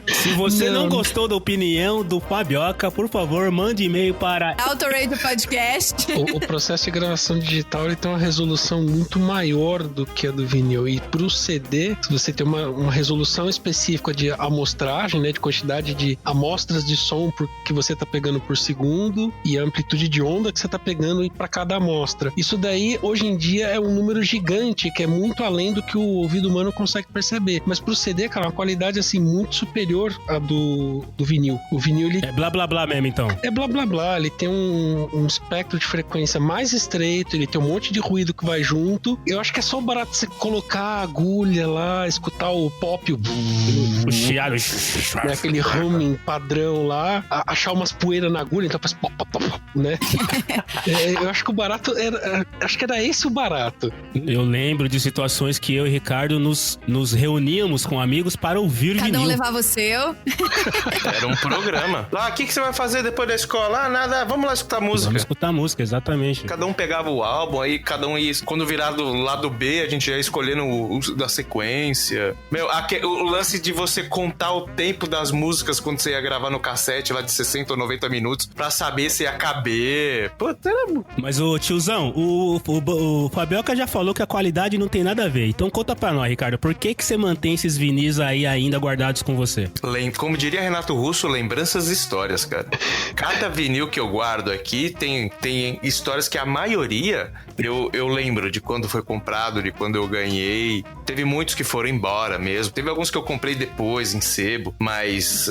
Se você não gostou da opinião do Fabioca, por favor, mande e-mail para Autorate Podcast. O processo de gravação digital, ele tem uma resolução muito maior do que a do vinil. E pro CD, se você tem uma resolução específica de amostragem, né, de quantidade de amostras de som que você tá pegando por segundo e a amplitude de onda que você tá pegando para cada amostra. Isso daí, hoje em dia, é um número gigante, que é muito além do que o ouvido humano consegue consegue perceber. Mas pro CD, cara, uma qualidade, assim, muito superior à do vinil. O vinil, ele... É blá blá blá mesmo, então. É blá blá blá, ele tem um espectro de frequência mais estreito, ele tem um monte de ruído que vai junto. Eu acho que é só barato você colocar a agulha lá, escutar o pop, O chiado. né, aquele humming padrão lá, achar umas poeiras na agulha, então faz pop, pop, pop, né? Eu acho que o barato acho que era esse o barato. Eu lembro de situações que eu e Ricardo nos reuníamos com amigos para ouvir vinil. Cada um levava o seu. Era um programa. Lá, o que você vai fazer depois da escola? Ah, nada, vamos lá escutar música. Vamos escutar música, exatamente. Cada um pegava o álbum, aí cada um ia... Quando virar do lado B, a gente ia escolhendo o da sequência. Meu, o lance de você contar o tempo das músicas quando você ia gravar no cassete lá de 60 ou 90 minutos pra saber se ia caber. Puta, era... Mas, ô tiozão, o Fabioca já falou que a qualidade não tem nada a ver. Então conta pra nós, Ricardo, por que você mantém esses vinis aí ainda guardados com você? Como diria Renato Russo, lembranças e histórias, cara. Cada vinil que eu guardo aqui tem histórias que a maioria eu lembro de quando foi comprado, de quando eu ganhei. Teve muitos que foram embora mesmo. Teve alguns que eu comprei depois, em sebo. Mas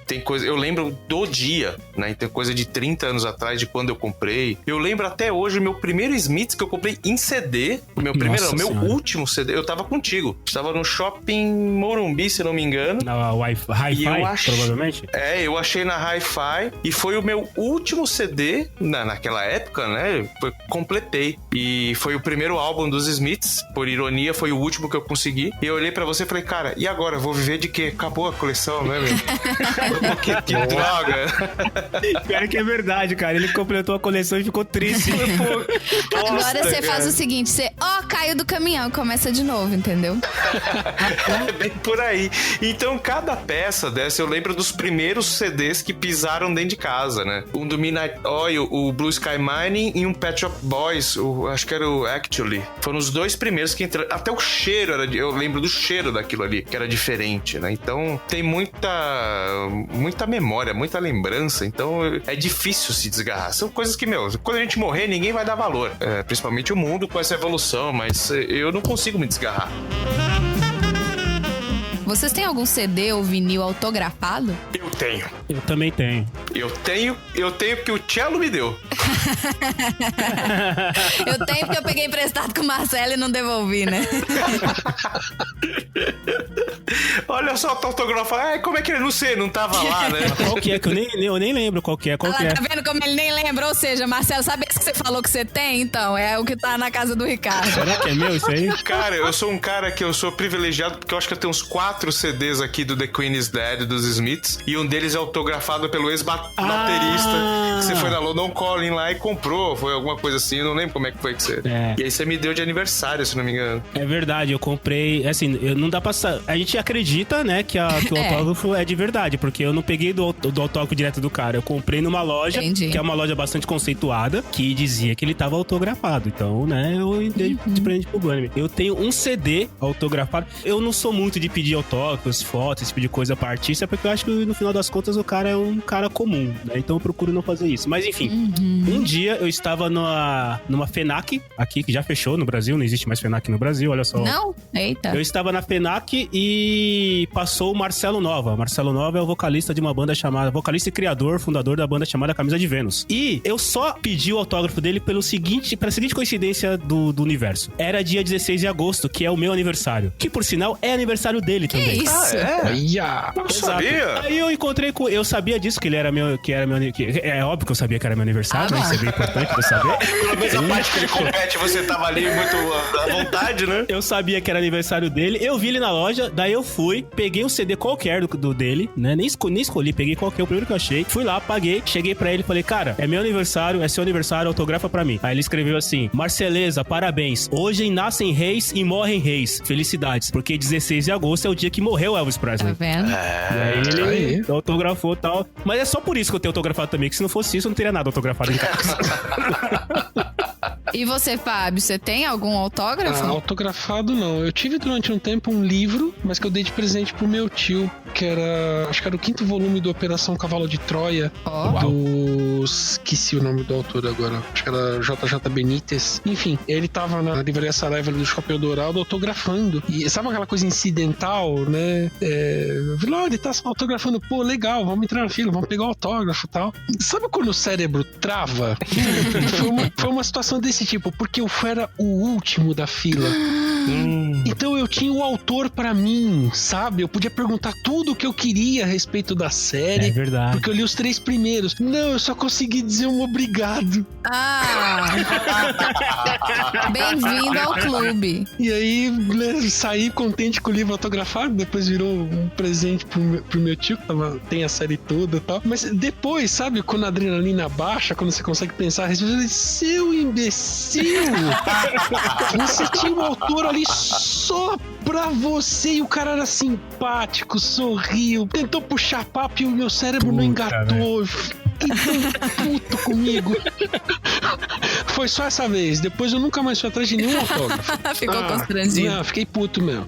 tem coisa... Eu lembro do dia, né? Tem coisa de 30 anos atrás de quando eu comprei. Eu lembro até hoje o meu primeiro Smiths que eu comprei em CD. Meu último CD. Eu tava contigo. Estava no Shopping Morumbi, se não me engano. Na Hi-Fi, provavelmente? Eu achei na Hi-Fi. E foi o meu último CD, naquela época, né? Completei. E foi o primeiro álbum dos Smiths. Por ironia, foi o último que eu consegui. E eu olhei pra você e falei, cara, e agora? Vou viver de quê? Acabou a coleção, né, meu? que droga. Pior que é verdade, cara. Ele completou a coleção e ficou triste. Agora você faz o seguinte, você, caiu do caminhão e começa de novo, entendeu? É bem por aí. Então, cada peça dessa, eu lembro dos primeiros CDs que pisaram dentro de casa, né? Um do Midnight Oil, o Blue Sky Mining e um Pet Shop Boys, acho que era o Actually. Foram os dois primeiros que entraram. Até o cheiro eu lembro do cheiro daquilo ali, que era diferente, né? Então, tem muita memória, muita lembrança. Então, é difícil se desgarrar. São coisas que, quando a gente morrer, ninguém vai dar valor. Principalmente o mundo com essa evolução, mas eu não consigo me desgarrar. Vocês têm algum CD ou vinil autografado? Eu tenho. Eu também tenho. Eu tenho porque o Cello me deu. Eu tenho porque eu peguei emprestado com o Marcelo e não devolvi, né? Olha só, tá autografado. Como é que ele não tava lá, né? Qual que é? Que eu nem lembro qual que é. Tá vendo como ele nem lembra? Ou seja, Marcelo, sabe esse que você falou que você tem? Então, é o que tá na casa do Ricardo. Será que é meu isso aí? Cara, eu sou um cara que eu sou privilegiado porque eu acho que eu tenho uns 4 CDs aqui do The Queen is Dead, dos Smiths, e um deles é autografado pelo ex-baterista, que você foi na London Calling lá e comprou, foi alguma coisa assim, eu não lembro como é que foi que você... E aí você me deu de aniversário, se não me engano. É verdade, eu comprei, assim, não dá pra... A gente acredita, né, que o autógrafo é de verdade, porque eu não peguei do autógrafo direto do cara, eu comprei numa loja, que é uma loja bastante conceituada, que dizia que ele tava autografado, então, né, eu dei de presente pro Bunny. Eu tenho um CD autografado, eu não sou muito de pedir autógrafos, fotos, esse tipo de coisa pra artista, porque eu acho que no final das contas o cara é um cara comum, né? Então eu procuro não fazer isso. Mas enfim, um dia eu estava numa FENAC, aqui, que já fechou no Brasil, não existe mais FENAC no Brasil, olha só. Não? Eita. Eu estava na FENAC e passou o Marcelo Nova. Marcelo Nova é o vocalista de uma banda chamada... Vocalista e criador, fundador da banda chamada Camisa de Vênus. E eu só pedi o autógrafo dele pela seguinte coincidência do universo. Era dia 16 de agosto, que é o meu aniversário. Que, por sinal, é aniversário dele que também. Isso? Não sabia? Aí eu encontrei com... Eu sabia disso, que ele era meu... é óbvio que eu sabia que era meu aniversário, né? Isso é bem importante pra eu saber. Pelo menos a parte que ele compete, você tava ali muito à vontade, né? Eu sabia que era aniversário dele, eu vi ele na loja, daí eu fui, peguei um CD qualquer do dele, né? Nem escolhi, peguei qualquer, o primeiro que eu achei. Fui lá, paguei, cheguei pra ele e falei, cara, é meu aniversário, é seu aniversário, autografa pra mim. Aí ele escreveu assim, Marceleza, parabéns. Hoje nascem reis e morrem reis. Felicidades, porque 16 de agosto é o dia que morreu Elvis Presley. Tá vendo? E aí ele autografou e tal. Mas é só por isso que eu tenho autografado também, que se não fosse isso, eu não teria nada autografado em casa. E você, Fábio, você tem algum autógrafo? Autografado não. Eu tive durante um tempo um livro, mas que eu dei de presente pro meu tio. que era... Acho que era o 5º volume do Operação Cavalo de Troia. Esqueci o nome do autor agora. Acho que era JJ Benítez. Enfim, ele tava na livraria Saraiva do Shopping Eldorado autografando. E sabe aquela coisa incidental, né? Ele tá autografando. Pô, legal, vamos entrar na fila, vamos pegar o autógrafo e tal. Sabe quando o cérebro trava? Foi uma situação desse tipo, porque eu era o último da fila. Então eu tinha o autor pra mim, sabe? Eu podia perguntar tudo o que eu queria a respeito da série. É verdade. Porque eu li os 3 primeiros. Não, eu só consegui dizer um obrigado. Bem-vindo ao clube. E aí, né, saí contente com o livro autografado. Depois virou um presente pro meu tio, que tem a série toda e tal. Mas depois, sabe, quando a adrenalina baixa, quando você consegue pensar a respeito, eu disse, seu imbecil! Você tinha um autor ali só pra você, e o cara era simpático, sorriu, tentou puxar papo e o meu cérebro não engatou. Eu fiquei tão puto comigo. Foi só essa vez. Depois eu nunca mais fui atrás de nenhum autógrafo. Ficou constrangido. Não, fiquei puto mesmo.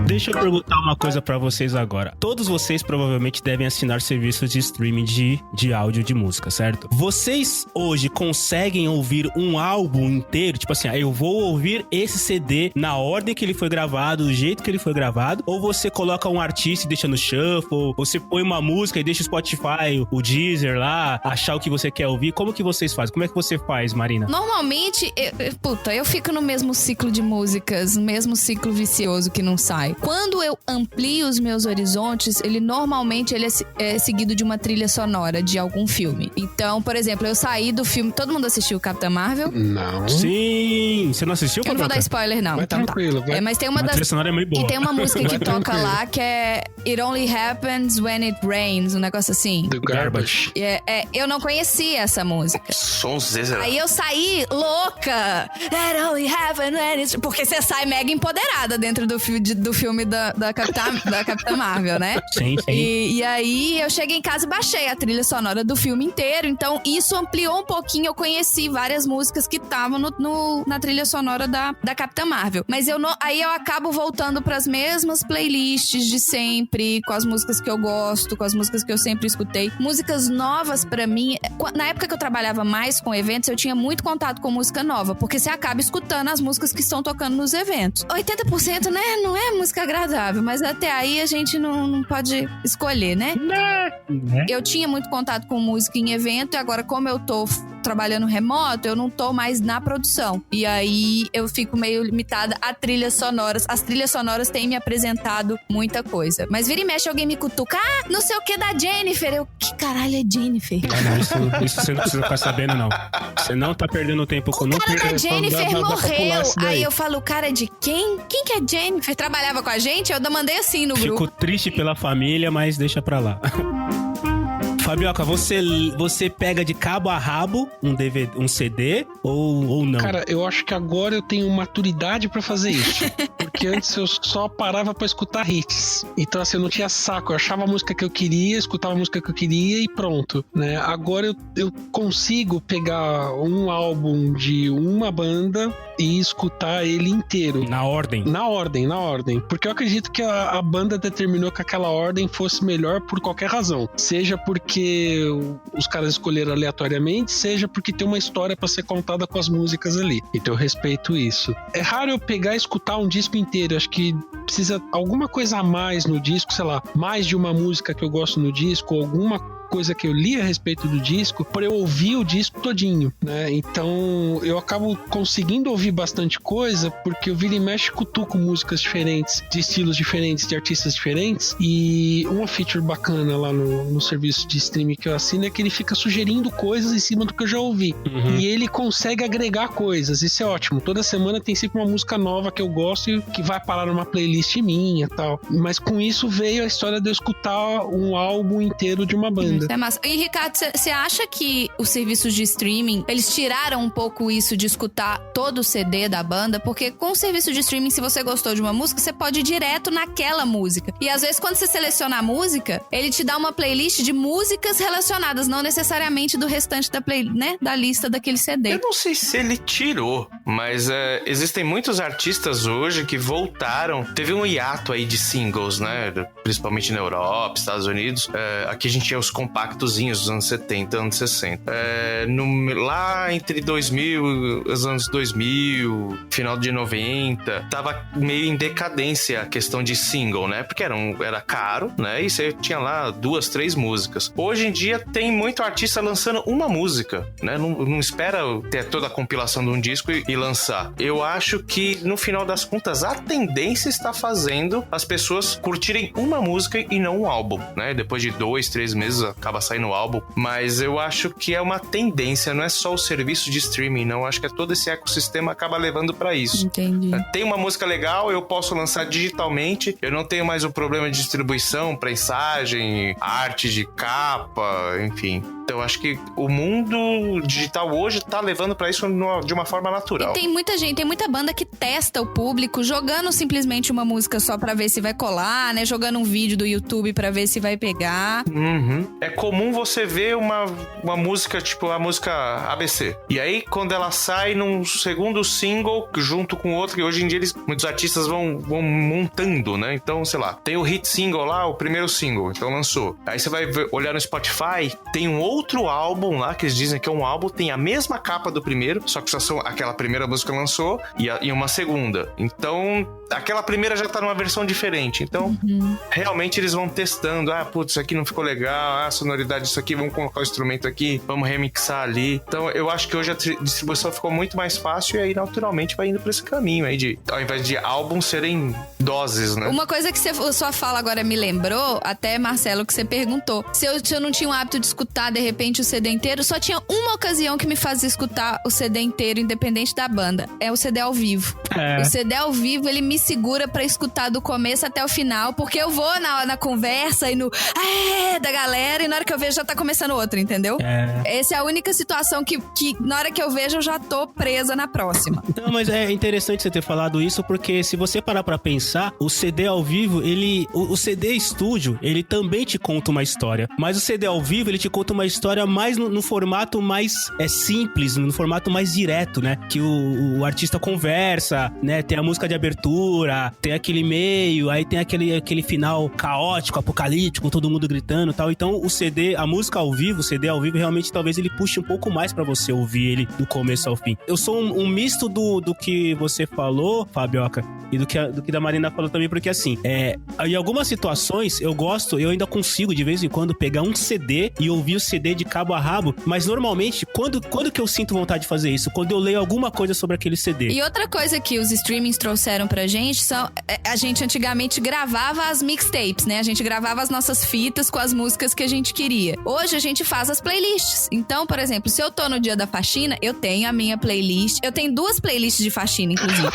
Deixa eu perguntar uma coisa pra vocês agora. Todos vocês provavelmente devem assinar serviços de streaming de áudio de música, certo? Vocês hoje conseguem ouvir um álbum inteiro? Tipo assim, eu vou ouvir esse CD na ordem que ele foi gravado, do jeito que ele foi gravado? Ou você coloca um artista e deixa no shuffle? Você põe uma música e deixa o Spotify, o Deezer lá, achar o que você quer ouvir? Como que vocês fazem? Como é que você faz, Marina? Normalmente, eu fico no mesmo ciclo de músicas, no mesmo ciclo vicioso que não sai. Quando eu amplio os meus horizontes, ele normalmente é seguido de uma trilha sonora de algum filme. Então, por exemplo, eu saí do filme... Todo mundo assistiu Capitã Marvel? Não. Sim! Você não assistiu? Eu não vou dar spoiler, não. Vai Então tranquilo. tá. Mas tem uma das... trilha sonora é muito boa. E tem uma música que toca tranquilo. lá que é It Only Happens When It Rains, um negócio assim. The Garbage. Eu não conhecia essa música. Sonzeira. Aí eu saí louca. It only happens when it's... Porque você sai mega empoderada dentro do filme da Capitã Marvel, né? Sim. E aí eu cheguei em casa e baixei a trilha sonora do filme inteiro. Então isso ampliou um pouquinho. Eu conheci várias músicas que estavam na trilha sonora da Capitã Marvel. Mas aí eu acabo voltando pras mesmas playlists de sempre, com as músicas que eu gosto, com as músicas que eu sempre escutei. Músicas novas pra mim... Na época que eu trabalhava mais com eventos, eu tinha muito contato com música nova, porque você acaba escutando as músicas que estão tocando nos eventos. 80%, né? Não é música agradável, mas até aí a gente não pode escolher, né? Eu tinha muito contato com música em evento, e agora como eu tô trabalhando remoto, eu não tô mais na produção. E aí eu fico meio limitada a trilhas sonoras. As trilhas sonoras têm me apresentado muita coisa. Mas vira e mexe, alguém me cutuca. Não sei o que da Jennifer. Eu, que caralho é Jennifer? Não, isso você não precisa ficar sabendo, não. Você não tá perdendo tempo com... O cara da Jennifer morreu. isso daí. Aí eu falo, o cara de quem? Quem que é Jennifer? Trabalhava com a gente? Eu mandei assim no grupo. Fico triste pela família, mas deixa pra lá. Fabioca, você pega de cabo a rabo um DVD, um CD ou não? Cara, eu acho que agora eu tenho maturidade pra fazer isso. Porque antes eu só parava pra escutar hits. Então assim, eu não tinha saco. Eu achava a música que eu queria, escutava a música que eu queria e pronto, né? Agora eu consigo pegar um álbum de uma banda e escutar ele inteiro. Na ordem? Na ordem. Porque eu acredito que a banda determinou que aquela ordem fosse melhor por qualquer razão. Seja porque os caras escolheram aleatoriamente, seja porque tem uma história pra ser contada com as músicas ali. Então eu respeito isso. É raro eu pegar e escutar um disco inteiro. Acho que precisa alguma coisa a mais no disco, sei lá, mais de uma música que eu gosto no disco, alguma coisa que eu li a respeito do disco, para eu ouvir o disco todinho, né? Então eu acabo conseguindo ouvir bastante coisa, porque eu vira e mexe cutuco músicas diferentes, de estilos diferentes, de artistas diferentes, e uma feature bacana lá no serviço de streaming que eu assino é que ele fica sugerindo coisas em cima do que eu já ouvi. E ele consegue agregar coisas, isso é ótimo. Toda semana tem sempre uma música nova que eu gosto e que vai parar numa playlist minha e tal. Mas com isso veio a história de eu escutar um álbum inteiro de uma banda. banda. É massa. E, Ricardo, você acha que os serviços de streaming, eles tiraram um pouco isso de escutar todo o CD da banda? Porque com o serviço de streaming, se você gostou de uma música, você pode ir direto naquela música. E às vezes, quando você seleciona a música, ele te dá uma playlist de músicas relacionadas, não necessariamente do restante da da lista daquele CD. Eu não sei se ele tirou, mas existem muitos artistas hoje que voltaram. Teve um hiato aí de singles, né? Principalmente na Europa, Estados Unidos. Aqui a gente tinha os compactozinhos dos anos 70, anos 60. Lá entre 2000, os anos 2000, final de 90, tava meio em decadência a questão de single, né? Porque era caro, né? E você tinha lá 2, 3 músicas. Hoje em dia tem muito artista lançando uma música, né? Não espera ter toda a compilação de um disco e lançar. Eu acho que, no final das contas, a tendência está fazendo as pessoas curtirem uma música e não um álbum, né? Depois de 2, 3 meses acaba saindo o álbum. Mas eu acho que é uma tendência, não é só o serviço de streaming, não. Eu acho que todo esse ecossistema acaba levando pra isso. Entendi. Tem uma música legal, eu posso lançar digitalmente, eu não tenho mais o problema de distribuição, prensagem, arte de capa, enfim. Então, eu acho que o mundo digital hoje tá levando pra isso de uma forma natural. E tem muita gente, tem muita banda que testa o público jogando simplesmente uma música só pra ver se vai colar, né? Jogando um vídeo do YouTube pra ver se vai pegar. Uhum. É comum você ver uma música, tipo a música ABC. E aí, quando ela sai num segundo single, junto com outro, que hoje em dia muitos artistas vão montando, né? Então, sei lá, tem o hit single lá, o primeiro single, então lançou. Aí você vai olhar no Spotify, tem um outro álbum lá, que eles dizem que é um álbum, tem a mesma capa do primeiro, só que só aquela primeira música lançou e uma segunda. Então, aquela primeira já tá numa versão diferente. Então, realmente eles vão testando. Putz, isso aqui não ficou legal. A sonoridade disso aqui, vamos colocar o instrumento aqui, vamos remixar ali. Então, eu acho que hoje a distribuição ficou muito mais fácil e aí, naturalmente, vai indo pra esse caminho aí ao invés de álbuns serem doses, né? Uma coisa que sua fala agora me lembrou, até, Marcelo, que você perguntou. Se eu não tinha o hábito de escutar, de repente, o CD inteiro, só tinha uma ocasião que me fazia escutar o CD inteiro, independente da banda. É o CD ao vivo. O CD ao vivo, ele me segura pra escutar do começo até o final, porque eu vou na conversa e no da galera, e na hora que eu vejo já tá começando outro, entendeu? Essa é a única situação que na hora que eu vejo eu já tô presa na próxima. Não, mas é interessante você ter falado isso, porque se você parar pra pensar, o CD ao vivo, o CD estúdio, ele também te conta uma história, mas o CD ao vivo, ele te conta uma história mais no formato mais simples, no formato mais direto, né? Que o artista conversa, né? Tem a música de abertura, tem aquele meio, aí tem aquele final caótico, apocalíptico, todo mundo gritando e tal. Então o CD, a música ao vivo, o CD ao vivo, realmente talvez ele puxe um pouco mais pra você ouvir ele do começo ao fim. Eu sou um misto do que você falou, Fabioca, e do que da Marina falou também, porque assim, em algumas situações eu ainda consigo de vez em quando pegar um CD e ouvir o CD de cabo a rabo, mas normalmente, quando que eu sinto vontade de fazer isso? Quando eu leio alguma coisa sobre aquele CD. E outra coisa que os streamings trouxeram pra gente a gente antigamente gravava as mixtapes, né? A gente gravava as nossas fitas com as músicas que a gente queria. Hoje a gente faz as playlists. Então, por exemplo, se eu tô no dia da faxina, eu tenho a minha playlist. Eu tenho 2 playlists de faxina, inclusive.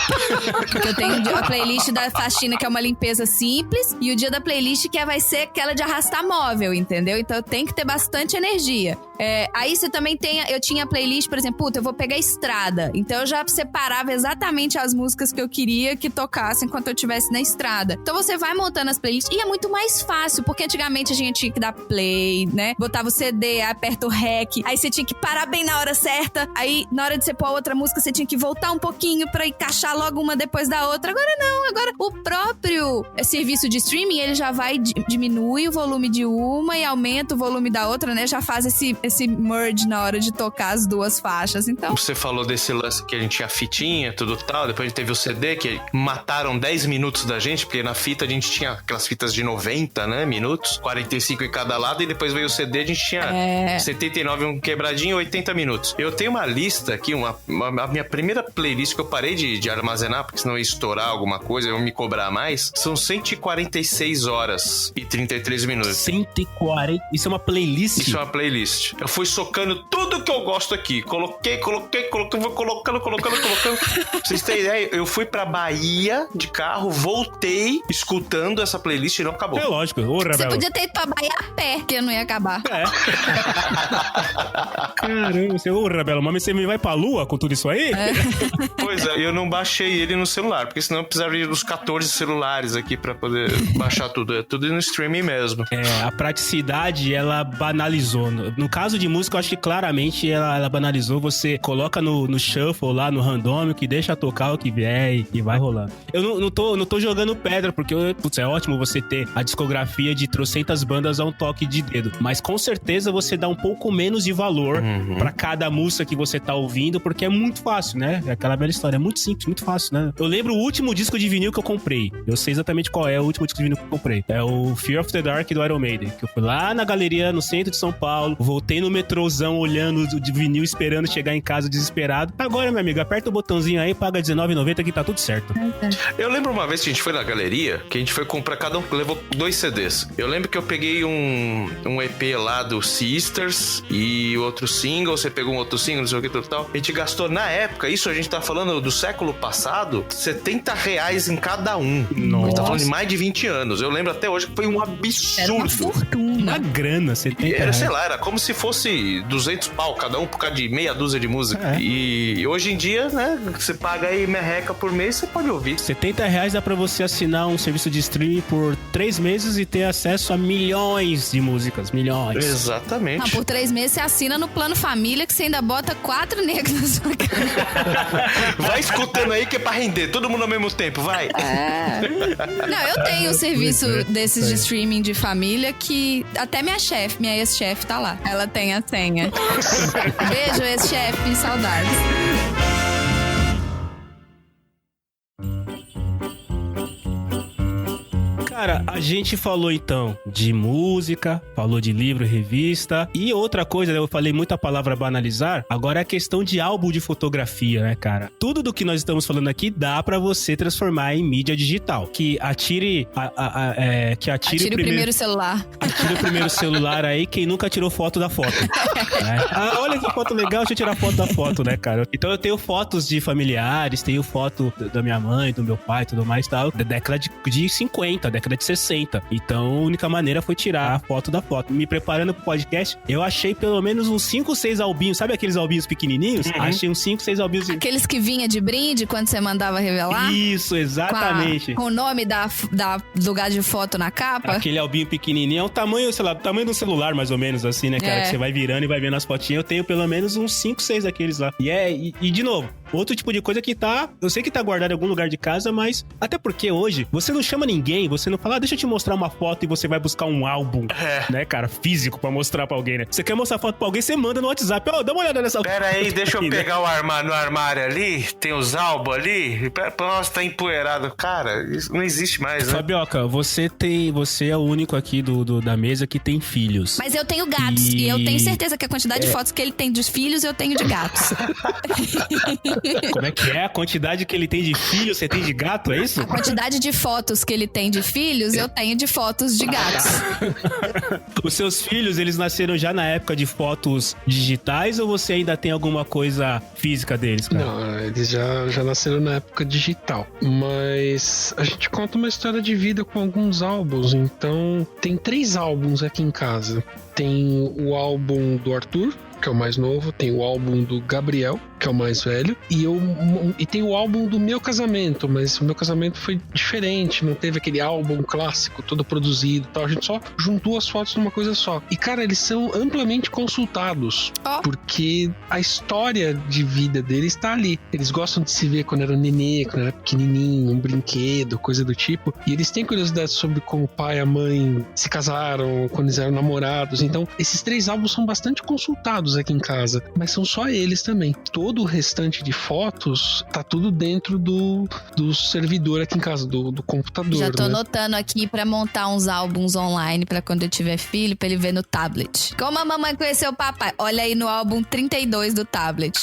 Porque eu tenho a playlist da faxina, que é uma limpeza simples, e o dia da playlist que vai ser aquela de arrastar móvel, entendeu? Então eu tenho que ter bastante energia. Aí você também eu tinha a playlist, por exemplo, eu vou pegar estrada. Então eu já separava exatamente as músicas que eu queria que tocassem enquanto eu estivesse na estrada. Então você vai montando as playlists e é muito mais fácil, porque antigamente a gente tinha que dar play, né? Botava o CD, aperta o REC, aí você tinha que parar bem na hora certa, aí na hora de você pôr a outra música você tinha que voltar um pouquinho pra encaixar logo uma depois da outra. Agora não, agora o próprio serviço de streaming, ele já vai diminui o volume de uma e aumenta o volume da outra, né? Já faz esse merge na hora de tocar as 2 faixas, então... Você falou desse lance que a gente tinha fitinha, tudo tal, depois a gente teve o CD, que mataram 10 minutos da gente, porque na fita a gente tinha aquelas fitas de 90, né, minutos, 45 em cada lado, e depois veio o CD, a gente tinha 79, um quebradinho, 80 minutos. Eu tenho uma lista aqui, a minha primeira playlist que eu parei de armazenar, porque senão ia estourar alguma coisa, eu ia me cobrar mais, são 146 horas e 33 minutos. 140? Isso é uma playlist? Isso é uma playlist. Eu fui socando tudo que eu gosto aqui. Coloquei, vou colocando. Pra vocês terem ideia, eu fui pra Bahia Bahia de carro, voltei escutando essa playlist e não acabou. É lógico. Ô, Você Rabelo. podia ter ido pra Bahia a pé, que não ia acabar. É. Caramba, ô, Rabelo, mas você me vai pra lua com tudo isso aí? Pois é, eu não baixei ele no celular, porque senão eu precisaria dos 14 celulares aqui pra poder baixar tudo. É tudo no streaming mesmo. É, a praticidade, ela banalizou. No caso de música, eu acho que claramente ela banalizou. Você coloca no shuffle lá, no randômico, e deixa tocar o que vier e vai rolando. Eu não tô jogando pedra, porque putz, é ótimo você ter a discografia de trocentas bandas a um toque de dedo. Mas com certeza você dá um pouco menos de valor pra cada música que você tá ouvindo, porque é muito fácil, né? É aquela velha história, é muito simples, muito fácil, né? Eu lembro o último disco de vinil que eu comprei. Eu sei exatamente qual é o último disco de vinil que eu comprei. É o Fear of the Dark do Iron Maiden. Que eu fui lá na galeria, no centro de São Paulo, voltei no metrôzão olhando o vinil, esperando chegar em casa desesperado. Agora, meu amigo, aperta o botãozinho aí, paga R$19,90 que tá tudo certo. Eu lembro uma vez que a gente foi na galeria, que a gente foi comprar, cada um levou 2 CDs. Eu lembro que eu peguei um EP lá do Sisters e outro single, você pegou um outro single, não sei o que, tal. A gente gastou, na época, isso a gente tá falando do século passado, R$70 em cada um. Nossa. A gente tá falando de mais de 20 anos. Eu lembro até hoje que foi um absurdo. Era uma fortuna. Uma grana, você tem. Era, sei lá, era como se fosse 200 pau cada um por causa de meia dúzia de música. É. E hoje em dia, né, você paga aí merreca por mês, você pode ouvir. R$70 dá pra você assinar um serviço de streaming por 3 meses e ter acesso a milhões de músicas. Milhões. Exatamente. Não, por 3 meses você assina no plano família que você ainda bota 4 negros na sua cara. Vai escutando aí que é pra render, todo mundo ao mesmo tempo, vai. Não, eu tenho um serviço desses de streaming de família que até minha ex-chefe tá lá. Ela tem a senha. Beijo, ex-chefe, saudades. Cara, a gente falou então de música, falou de livro, revista e outra coisa, eu falei muito a palavra banalizar, agora é a questão de álbum de fotografia, né, cara? Tudo do que nós estamos falando aqui dá pra você transformar em mídia digital. Que atire Atire o primeiro celular. Atire o primeiro celular aí, quem nunca tirou foto da foto. Né? Ah, olha que foto legal, deixa eu tirar foto da foto, né, cara? Então eu tenho fotos de familiares, tenho foto da minha mãe, do meu pai, tudo mais e tal, da década de 50, década de 60. Então a única maneira foi tirar a foto da foto. Me preparando pro podcast, eu achei pelo menos uns 5, 6 albinhos, sabe aqueles albinhos pequenininhos? Achei uns 5, 6 albinhos. Aqueles que vinha de brinde quando você mandava revelar? Isso, exatamente. Com o nome da lugar de foto na capa? Aquele albinho pequenininho, é o tamanho, sei lá, do tamanho de um celular, mais ou menos, assim, né, cara? É. Que você vai virando e vai vendo as fotinhas. Eu tenho pelo menos uns 5, 6 daqueles lá. E de novo, outro tipo de coisa que eu sei que tá guardado em algum lugar de casa, mas até porque hoje, você não chama ninguém, você não fala, deixa eu te mostrar uma foto e você vai buscar um álbum, né, cara, físico pra mostrar pra alguém, né? Você quer mostrar foto pra alguém, você manda no WhatsApp, dá uma olhada nessa... Pera aí, deixa eu pegar o armário, no armário ali, tem os álbuns ali, nossa, tá empoeirado. Cara, isso não existe mais, né? Fabioca, você é o único aqui da mesa que tem filhos. Mas eu tenho gatos e eu tenho certeza que a quantidade de fotos que ele tem de filhos, eu tenho de gatos. Como é que é? A quantidade que ele tem de filhos, você tem de gato, é isso? A quantidade de fotos que ele tem de filhos, eu tenho de fotos de gatos. Os seus filhos, eles nasceram já na época de fotos digitais ou você ainda tem alguma coisa física deles, cara? Não, eles já nasceram na época digital. Mas a gente conta uma história de vida com alguns álbuns. Então, tem 3 álbuns aqui em casa. Tem o álbum do Arthur, que é o mais novo, tem o álbum do Gabriel, que é o mais velho, e tem o álbum do meu casamento, mas o meu casamento foi diferente, não teve aquele álbum clássico, todo produzido e tal, a gente só juntou as fotos numa coisa só. E, cara, eles são amplamente consultados, porque a história de vida deles tá ali. Eles gostam de se ver quando era nenê, quando era pequenininho, um brinquedo, coisa do tipo, e eles têm curiosidade sobre como o pai e a mãe se casaram, quando eles eram namorados. Então, esses 3 álbuns são bastante consultados aqui em casa, mas são só eles também. Todo o restante de fotos tá tudo dentro do servidor aqui em casa, do computador. Já tô né? anotando aqui pra montar uns álbuns online pra quando eu tiver filho, pra ele ver no tablet. Como a mamãe conheceu o papai? Olha aí no álbum 32 do tablet.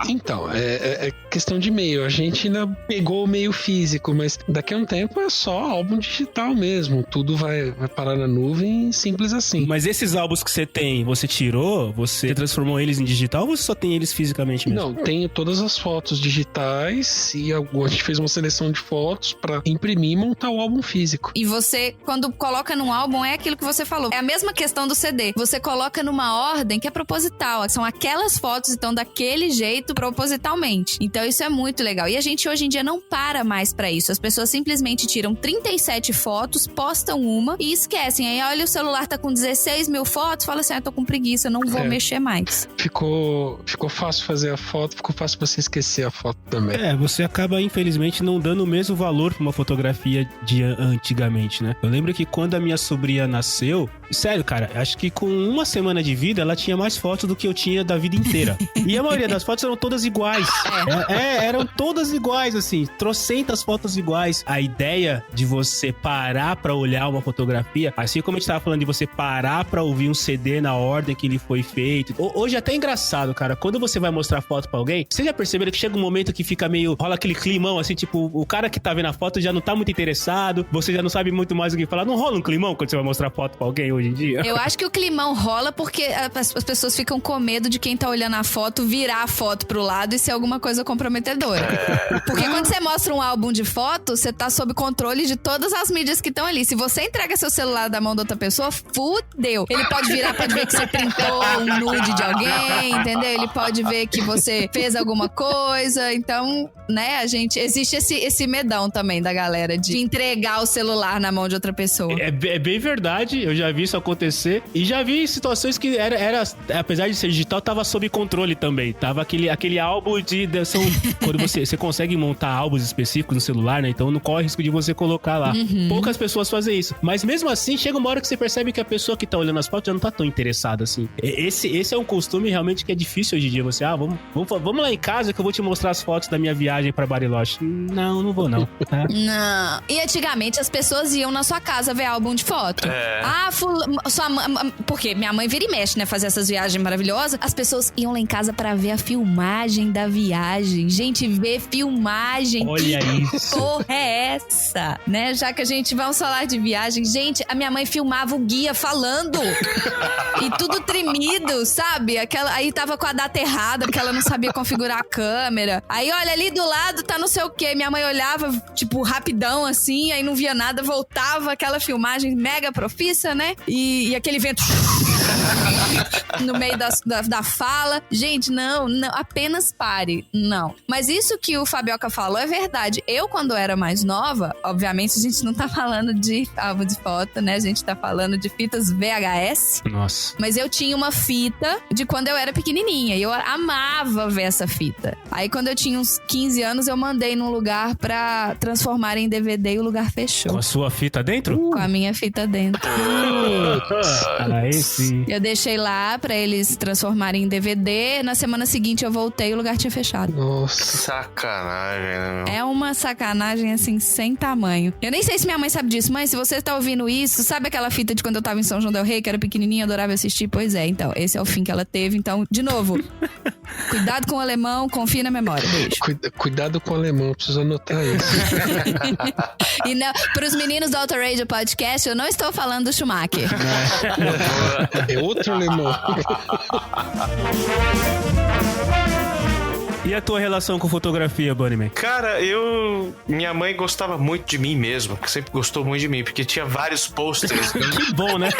Então, é questão de meio. A gente ainda pegou o meio físico, mas daqui a um tempo é só álbum digital mesmo. Tudo vai parar na nuvem, simples assim. Mas esses álbuns que você tem você tirou, você transformou eles em digital ou você só tem eles fisicamente mesmo? Não, tenho todas as fotos digitais e a gente fez uma seleção de fotos pra imprimir e montar o álbum físico. E você, quando coloca num álbum, é aquilo que você falou. É a mesma questão do CD. Você coloca numa ordem que é proposital. São aquelas fotos, então, daquele jeito, propositalmente. Então, isso é muito legal. E a gente, hoje em dia, não para mais pra isso. As pessoas simplesmente tiram 37 fotos, postam uma e esquecem. Aí, olha, o celular tá com 16 mil fotos, fala assim, tô com preguiça, não vou mexer mais. Ficou fácil fazer a foto, ficou fácil você esquecer a foto também. Você acaba, infelizmente, não dando o mesmo valor pra uma fotografia de antigamente, né? Eu lembro que quando a minha sobrinha nasceu, sério, cara, acho que com uma semana de vida, ela tinha mais fotos do que eu tinha da vida inteira. E a maioria das fotos eram todas iguais. Eram todas iguais, assim, trocentas fotos iguais. A ideia de você parar pra olhar uma fotografia, assim como a gente tava falando de você parar pra ouvir um CD na ordem que ele foi feito. Hoje é até engraçado, cara, quando você vai mostrar foto pra alguém, vocês já perceberam que chega um momento que fica meio, rola aquele climão, assim, tipo, o cara que tá vendo a foto já não tá muito interessado, você já não sabe muito mais o que falar. Não rola um climão quando você vai mostrar foto pra alguém hoje em dia? Eu acho que o climão rola porque as pessoas ficam com medo de quem tá olhando a foto virar a foto pro lado e ser alguma coisa comprometedora. Porque quando você mostra um álbum de fotos, você tá sob controle de todas as mídias que estão ali. Se você entrega seu celular da mão da outra pessoa, fudeu. Ele pode virar, pode ver que você printou um nude de alguém, entendeu? Ele pode ver que você fez alguma coisa. Então, né, existe esse medão também da galera de entregar o celular na mão de outra pessoa. É bem verdade, eu já vi isso acontecer e já vi situações que era apesar de ser digital, tava sob controle também. Tava aquele álbum quando você consegue montar álbuns específicos no celular, né? Então não corre risco de você colocar lá. Poucas pessoas fazem isso. Mas mesmo assim, chega uma hora que você percebe que a pessoa que tá olhando as fotos já não tá tão interessada assim. Esse é um costume realmente que é difícil hoje em dia. Você, vamos lá em casa que eu vou te mostrar as fotos da minha viagem pra Bariloche. Não vou não. Tá? Não. E antigamente as pessoas iam na sua casa ver álbum de foto. Sua mãe, porque minha mãe vira e mexe, né? Fazer essas viagens maravilhosas. As pessoas iam lá em casa pra ver a filmagem da viagem. Gente, ver filmagem. Olha isso. Porra é essa? Né? Já que a gente vamos falar de viagem. Gente, a minha mãe filmava o guia falando. E tudo tremido, sabe? Aí tava com a data errada, porque ela não sabia configurar a câmera. Aí, olha, ali do lado tá não sei o quê. Minha mãe olhava, tipo, rapidão, assim, aí não via nada, voltava aquela filmagem mega profissa, né? E aquele vento no meio da fala. Gente, não, apenas pare. Não. Mas isso que o Fabioca falou é verdade. Eu, quando era mais nova, obviamente a gente não tá falando de álbum de foto, né? A gente tá falando de fitas VHS. Nossa. Mas eu tinha uma fita de quando eu era pequenininha. E eu amava ver essa fita. Aí, quando eu tinha uns 15 anos, eu mandei num lugar pra transformar em DVD e o lugar fechou. Com a sua fita dentro? Com a minha fita dentro. Aí sim. Eu deixei lá pra eles transformarem em DVD. Na semana seguinte eu voltei e o lugar tinha fechado. Nossa. Sacanagem, né, meu? É uma sacanagem, assim, sem tamanho. Eu nem sei se minha mãe sabe disso. Mãe, se você tá ouvindo isso, sabe aquela fita de quando eu tava em São João del Rei, que era pequenininha, adorava assistir? Pois é, então, esse é o fim que ela teve. Então, de novo, cuidado com o alemão, confia na memória. Beijo. Cuidado com o alemão, preciso anotar isso. E pros meninos do Auto Radio Podcast, eu não estou falando do Schumacher. É outro alemão. E a tua relação com fotografia, Bunnyman? Cara, minha mãe gostava muito de mim mesmo, sempre gostou muito de mim, porque tinha vários posters. Que bom, né?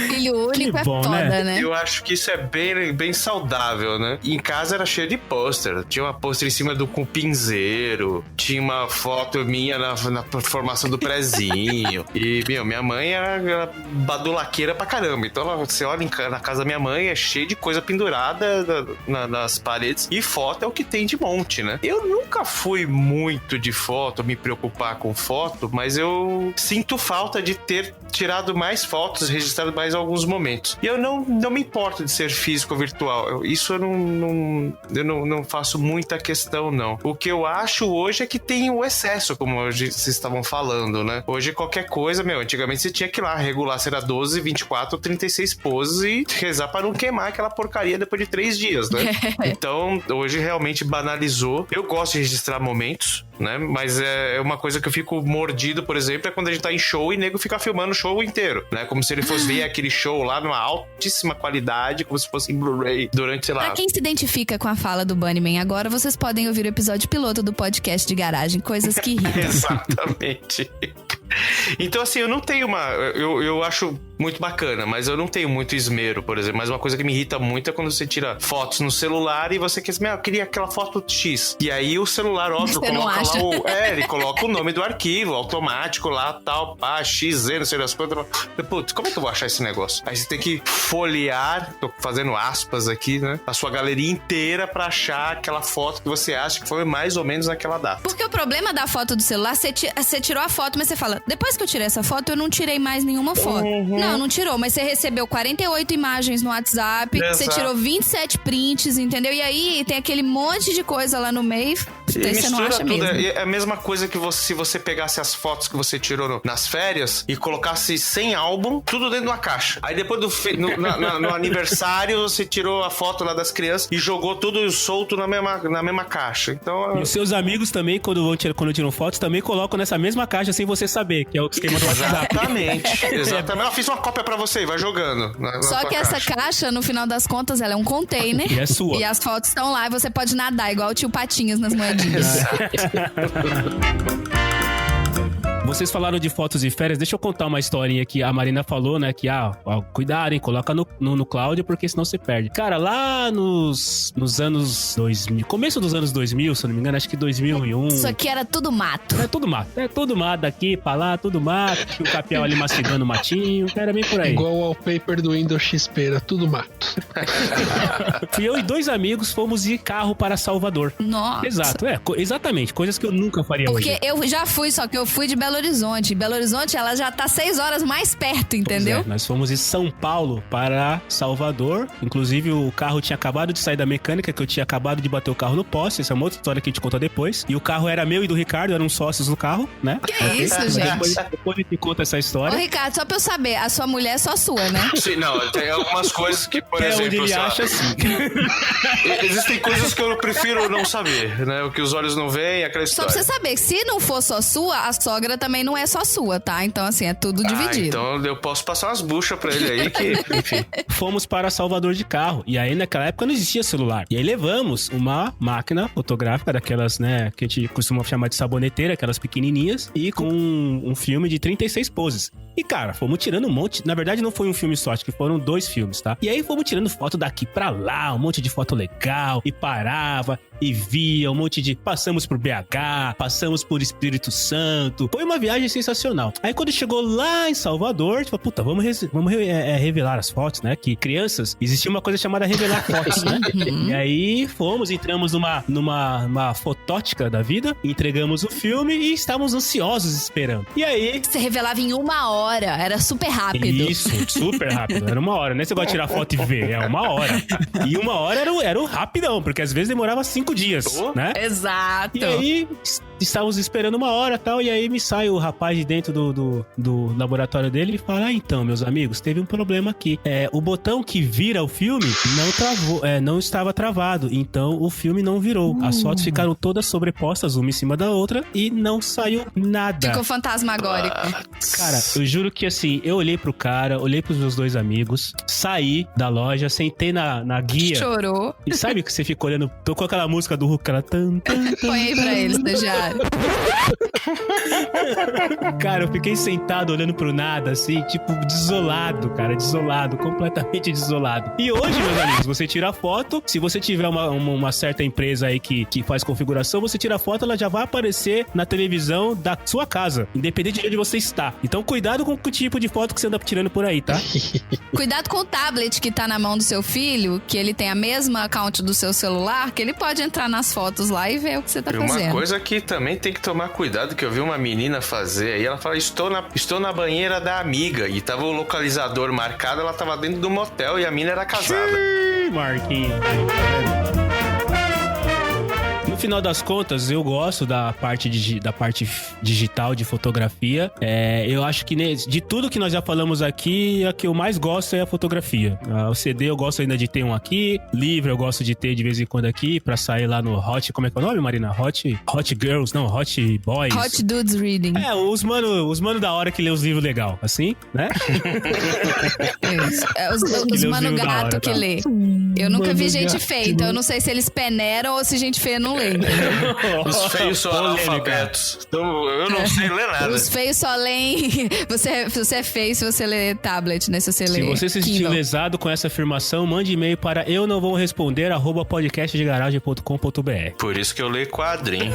Filho único é foda, né? Eu acho que isso é bem, bem saudável, né? E em casa era cheio de pôster. Tinha uma pôster em cima do cupinzeiro, tinha uma foto minha na formação do prezinho. E, minha mãe era badulaqueira pra caramba. Então, você olha na casa da minha mãe, é cheio de coisa pendurada nas paredes. E foto é o que tem de monte, né? Eu nunca fui muito de foto, me preocupar com foto, mas eu sinto falta de ter tirado mais fotos, registrado mais alguns momentos. E eu não me importo de ser físico ou virtual. Isso eu não faço muita questão, não. O que eu acho hoje é que tem o excesso, como hoje vocês estavam falando, né? Hoje qualquer coisa, antigamente você tinha que ir lá regular se era 12, 24 ou 36 poses e rezar pra não queimar aquela porcaria depois de 3 dias, né? Então, hoje realmente banalizou. Eu gosto de registrar momentos, né? Mas é uma coisa que eu fico mordido, por exemplo, é quando a gente tá em show e o nego fica filmando o show inteiro, né? Como se ele fosse ver aquele show lá numa altíssima qualidade, como se fosse em Blu-ray durante, sei lá... Pra quem se identifica com a fala do Bunnyman agora, vocês podem ouvir o episódio piloto do podcast de garagem, Coisas que Irritam. Exatamente. Então, assim, eu não tenho eu acho muito bacana, mas eu não tenho muito esmero, por exemplo. Mas uma coisa que me irrita muito é quando você tira fotos no celular e você quer dizer, eu queria aquela foto X. E aí o celular, óbvio, Você coloca lá ele coloca o nome do arquivo, automático lá, tal, pá, XZ, não sei das quantas. Putz, como é que eu vou achar esse negócio? Aí você tem que folhear, tô fazendo aspas aqui, né? A sua galeria inteira pra achar aquela foto que você acha que foi mais ou menos naquela data. Porque o problema da foto do celular, você tirou a foto, mas você fala, depois que eu tirei essa foto, eu não tirei mais nenhuma foto. Não tirou, mas você recebeu 48 imagens no WhatsApp, você tirou 27 prints, entendeu? E aí tem aquele monte de coisa lá no meio, você não acha tudo. mesmo. É a mesma coisa que se você pegasse as fotos que você tirou nas férias e colocasse sem álbum, tudo dentro de uma caixa. Aí depois no aniversário, você tirou a foto lá das crianças e jogou tudo solto na mesma caixa. Então... E os seus amigos também, quando tiram fotos, também colocam nessa mesma caixa sem você saber, que é o esquema do WhatsApp. Exatamente. Eu fiz uma cópia pra você e vai jogando. Só que essa caixa, no final das contas, ela é um container. E é sua. E as fotos estão lá e você pode nadar, igual o tio Patinhas nas moedinhas. Vocês falaram de fotos de férias, deixa eu contar uma historinha que a Marina falou, né? Que, cuidado, hein? Coloca no cloud, porque senão você perde. Cara, lá nos anos 2000, começo dos anos 2000, se eu não me engano, acho que 2001. Isso aqui era tudo mato. É tudo mato, daqui pra lá, tudo mato. Tinha o Capial ali mastigando o matinho, era bem por aí. Igual o wallpaper do Windows XP, era tudo mato. Fui eu e 2 amigos, fomos de carro para Salvador. Nossa. Exato, exatamente, coisas que eu nunca faria Porque hoje. eu já fui, só que eu fui de Belo Horizonte. Belo Horizonte, ela já tá 6 horas mais perto, entendeu? Nós fomos de São Paulo para Salvador. Inclusive, o carro tinha acabado de sair da mecânica, que eu tinha acabado de bater o carro no poste. Essa é uma outra história que a gente conta depois. E o carro era meu e do Ricardo, eram sócios do carro, né? Que isso, gente? Depois a gente conta essa história. Ô, Ricardo, só pra eu saber, a sua mulher é só sua, né? Sim, não, tem algumas coisas que, por Que exemplo... é onde ele acha assim. Existem coisas que eu prefiro não saber, né? O que os olhos não veem, aquela Só história. pra você saber, se não for só sua, a sogra também não é só sua, tá? Então, assim, é tudo dividido. Então eu posso passar umas buchas pra ele aí que, enfim. Fomos para Salvador de carro. E aí, naquela época, não existia celular. E aí, levamos uma máquina fotográfica daquelas, né, que a gente costuma chamar de saboneteira, aquelas pequenininhas, e com um filme de 36 poses. E, cara, fomos tirando um monte... Na verdade, não foi um filme só, acho que foram 2 filmes, tá? E aí, fomos tirando foto daqui pra lá, um monte de foto legal, e parava, e via um monte de... Passamos por BH, passamos por Espírito Santo. Foi uma viagem sensacional. Aí, quando chegou lá em Salvador, a gente falou, puta, vamos revelar as fotos, né? Que crianças, existia uma coisa chamada revelar fotos, né? E aí, entramos numa fotótica da vida, entregamos o filme e estávamos ansiosos esperando. E aí... Você revelava em 1 hora, era super rápido. Isso, super rápido. Era 1 hora, né? Você gosta de tirar foto e ver, é 1 hora. E 1 hora era o rapidão, porque às vezes demorava 5 dias, né? Exato. E aí, estávamos esperando 1 hora e tal, e aí me sai o rapaz de dentro do laboratório dele e fala, então, meus amigos, teve um problema aqui. O botão que vira o filme não travou, não estava travado, então o filme não virou. As fotos ficaram todas sobrepostas, uma em cima da outra, e não saiu nada. Ficou fantasmagórico. Cara, eu juro que assim, eu olhei pro cara, olhei pros meus 2 amigos, saí da loja, sentei na guia. Chorou. E sabe que você fica olhando, tocou aquela música do Hulk, aquela Põe aí pra eles, estagiário. Cara, eu fiquei sentado olhando pro nada, assim, tipo, desolado, cara, desolado, completamente desolado. E hoje, meus amigos, você tira a foto, se você tiver uma certa empresa aí que faz configuração, você tira a foto, ela já vai aparecer na televisão da sua casa, independente de onde você está. Então, cuidado com o tipo de foto que você anda tirando por aí, tá? Cuidado com o tablet que tá na mão do seu filho, que ele tem a mesma account do seu celular, que ele pode entrar nas fotos lá e ver o que você tá fazendo. Uma coisa que também tem que tomar cuidado, que eu vi uma menina fazer aí, ela fala, estou na banheira da amiga, e tava o localizador marcado, ela tava dentro do motel e a mina era casada. Marquinhos. No final das contas, eu gosto da parte digital de fotografia. Eu acho que de tudo que nós já falamos aqui, a que eu mais gosto é a fotografia. O CD eu gosto ainda de ter um aqui. Livro eu gosto de ter de vez em quando aqui, pra sair lá no Hot... Como é que é o nome, Marina? Hot Girls, não, Hot Boys. Hot Dudes Reading. Os mano da hora que lê os livros legal, assim, né? Os mano gato que lê. Eu nunca vi gente feia, então eu não sei se eles peneiram ou se gente feia não lê. Os feios são analfabetos. Então eu não sei ler nada. Os feios só leem... Você é feio se você lê tablet, né? Se você lê Se você se sentiu Kindle. lesado com essa afirmação, mande e-mail para eu-não-vou-responder@podcastdegaragem.com.br. Por isso que eu leio quadrinho.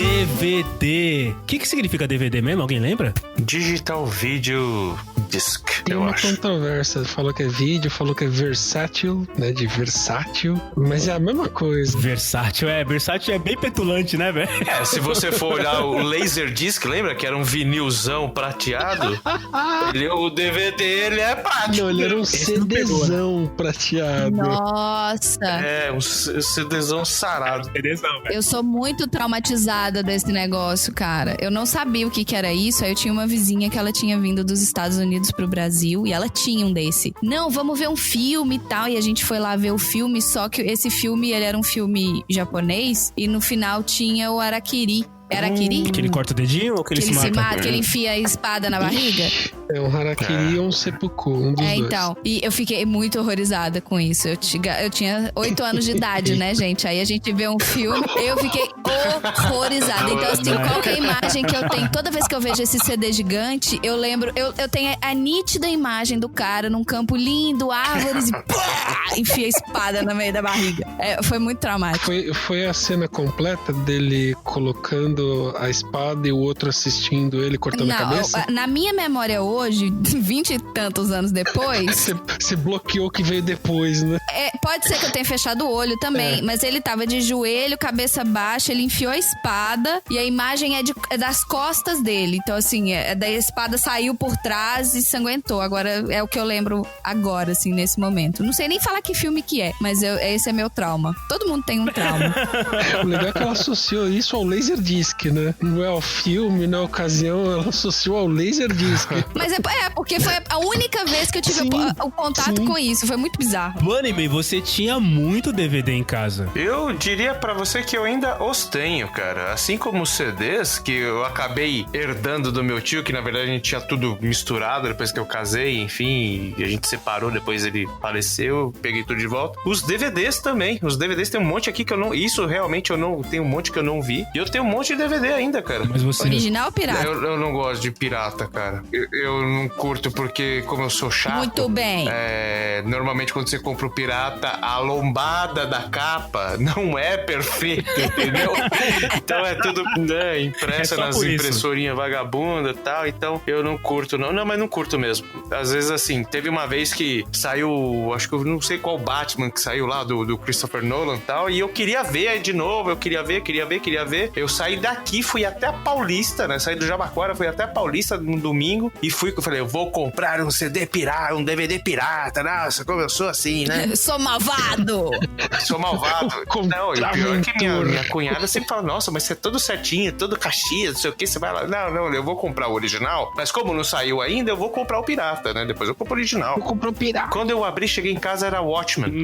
DVD. O que significa DVD mesmo? Alguém lembra? Digital Video Disc, Tem eu uma acho. controvérsia. Falou que é vídeo, falou que é versátil, né? De versátil. Mas é a mesma coisa. Versátil é bem petulante, né, velho? Se você for olhar o Laserdisc, lembra que era um vinilzão prateado? O DVD, ele é prático. Não, ele era um CDzão prateado. Nossa. Um CDzão sarado. CDzão, velho. Eu sou muito traumatizada desse negócio, cara. Eu não sabia o que era isso. Aí eu tinha uma vizinha que ela tinha vindo dos Estados Unidos pro Brasil e ela tinha um desse. Não, vamos ver um filme e tal. E a gente foi lá ver o filme, só que esse filme, ele era um filme japonês e no final tinha o Harakiri. Harakiri? Que ele corta o dedinho ou que ele se mata? Que ele enfia a espada na barriga? É um harakiri ou um seppuku, um dos dois. Então. E eu fiquei muito horrorizada com isso. Eu tinha 8 anos de idade, né, gente? Aí a gente vê um filme, eu fiquei horrorizada. Então, assim, qualquer imagem que eu tenho, toda vez que eu vejo esse CD gigante, eu lembro, eu tenho a nítida imagem do cara num campo lindo, árvores e pá, enfia a espada no meio da barriga. Foi muito traumático. Foi a cena completa dele colocando a espada e o outro assistindo ele cortando a cabeça? Na minha memória hoje, 20 e tantos anos depois... Você bloqueou o que veio depois, né? Pode ser que eu tenha fechado o olho também, mas ele tava de joelho, cabeça baixa, ele enfiou a espada e a imagem é das costas dele. Então, assim, da espada saiu por trás e sanguentou. Agora, é o que eu lembro agora, assim, nesse momento. Não sei nem falar que filme que é, mas esse é meu trauma. Todo mundo tem um trauma. O legal é que ela associou isso ao Laserdisc, né? Não é ao filme, na ocasião, ela associou ao Laserdisc. Mas porque foi a única vez que eu tive o contato com isso. Foi muito bizarro. Mano, você tinha muito DVD em casa. Eu diria pra você que eu ainda os tenho, cara. Assim como os CDs, que eu acabei herdando do meu tio, que na verdade a gente tinha tudo misturado depois que eu casei, enfim, e a gente separou, depois ele faleceu, eu peguei tudo de volta. Os DVDs também. Os DVDs tem um monte aqui que eu não... Isso realmente eu não... Tem um monte que eu não vi. E eu tenho um monte de DVD ainda, cara. Mas você... Original ou pirata? Eu não gosto de pirata, cara. Eu não curto porque, como eu sou chato... Muito bem. Normalmente quando você compra o pirata, a lombada da capa não é perfeita, entendeu? Então é tudo impressa nas impressorinhas vagabundas e tal. Então eu não curto, não. Não, mas não curto mesmo. Às vezes, assim, teve uma vez que saiu, acho que eu não sei qual Batman que saiu lá, do Christopher Nolan e tal, e eu queria ver de novo, eu queria ver. Eu saí daqui, fui até a Paulista, né? Saí do Jabaquara, fui até a Paulista no domingo e eu falei, eu vou comprar um CD pirata, um DVD pirata. Nossa, como eu sou assim, né? Sou malvado! Sou malvado. Não, e o pior é que minha cunhada sempre fala, nossa, mas você é todo certinho, todo caxias, não sei o que, você vai lá. Não, eu vou comprar o original, mas como não saiu ainda, eu vou comprar o pirata, né? Depois eu compro o original. Eu comprei o pirata. Quando eu abri, cheguei em casa, era Watchmen.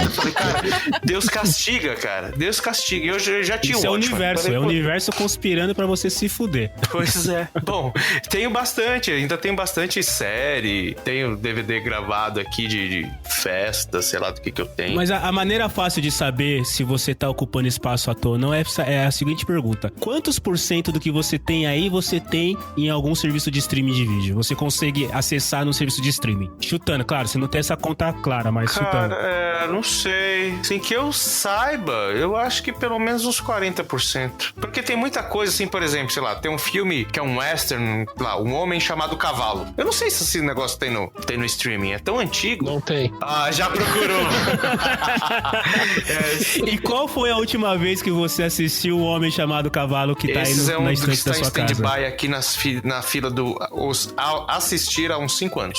Eu falei, cara, Deus castiga, cara. Deus castiga. Eu já tinha Isso o Watchmen. Falei, é o universo conspirando pra você se fuder. Pois é. Bom, ainda tenho bastante série, tenho DVD gravado aqui de festa, sei lá do que eu tenho. Mas a maneira fácil de saber se você tá ocupando espaço à toa ou não é a seguinte pergunta: quantos % do que você tem aí, você tem em algum serviço de streaming de vídeo? Você consegue acessar no serviço de streaming? Chutando, claro, você não tem essa conta clara, mas chutando. Não sei. Assim, que eu saiba, eu acho que pelo menos uns 40%. Porque tem muita coisa, assim, por exemplo, sei lá, tem um filme que é um western, lá, um Homem Chamado Cavalo. Eu não sei se esse negócio tem no streaming. É tão antigo. Não tem. Ah, já procurou. E qual foi a última vez que você assistiu O Homem Chamado Cavalo que tá aí na estante da sua casa? Esse é um stand-by aqui na fila do assistir há uns 5 anos.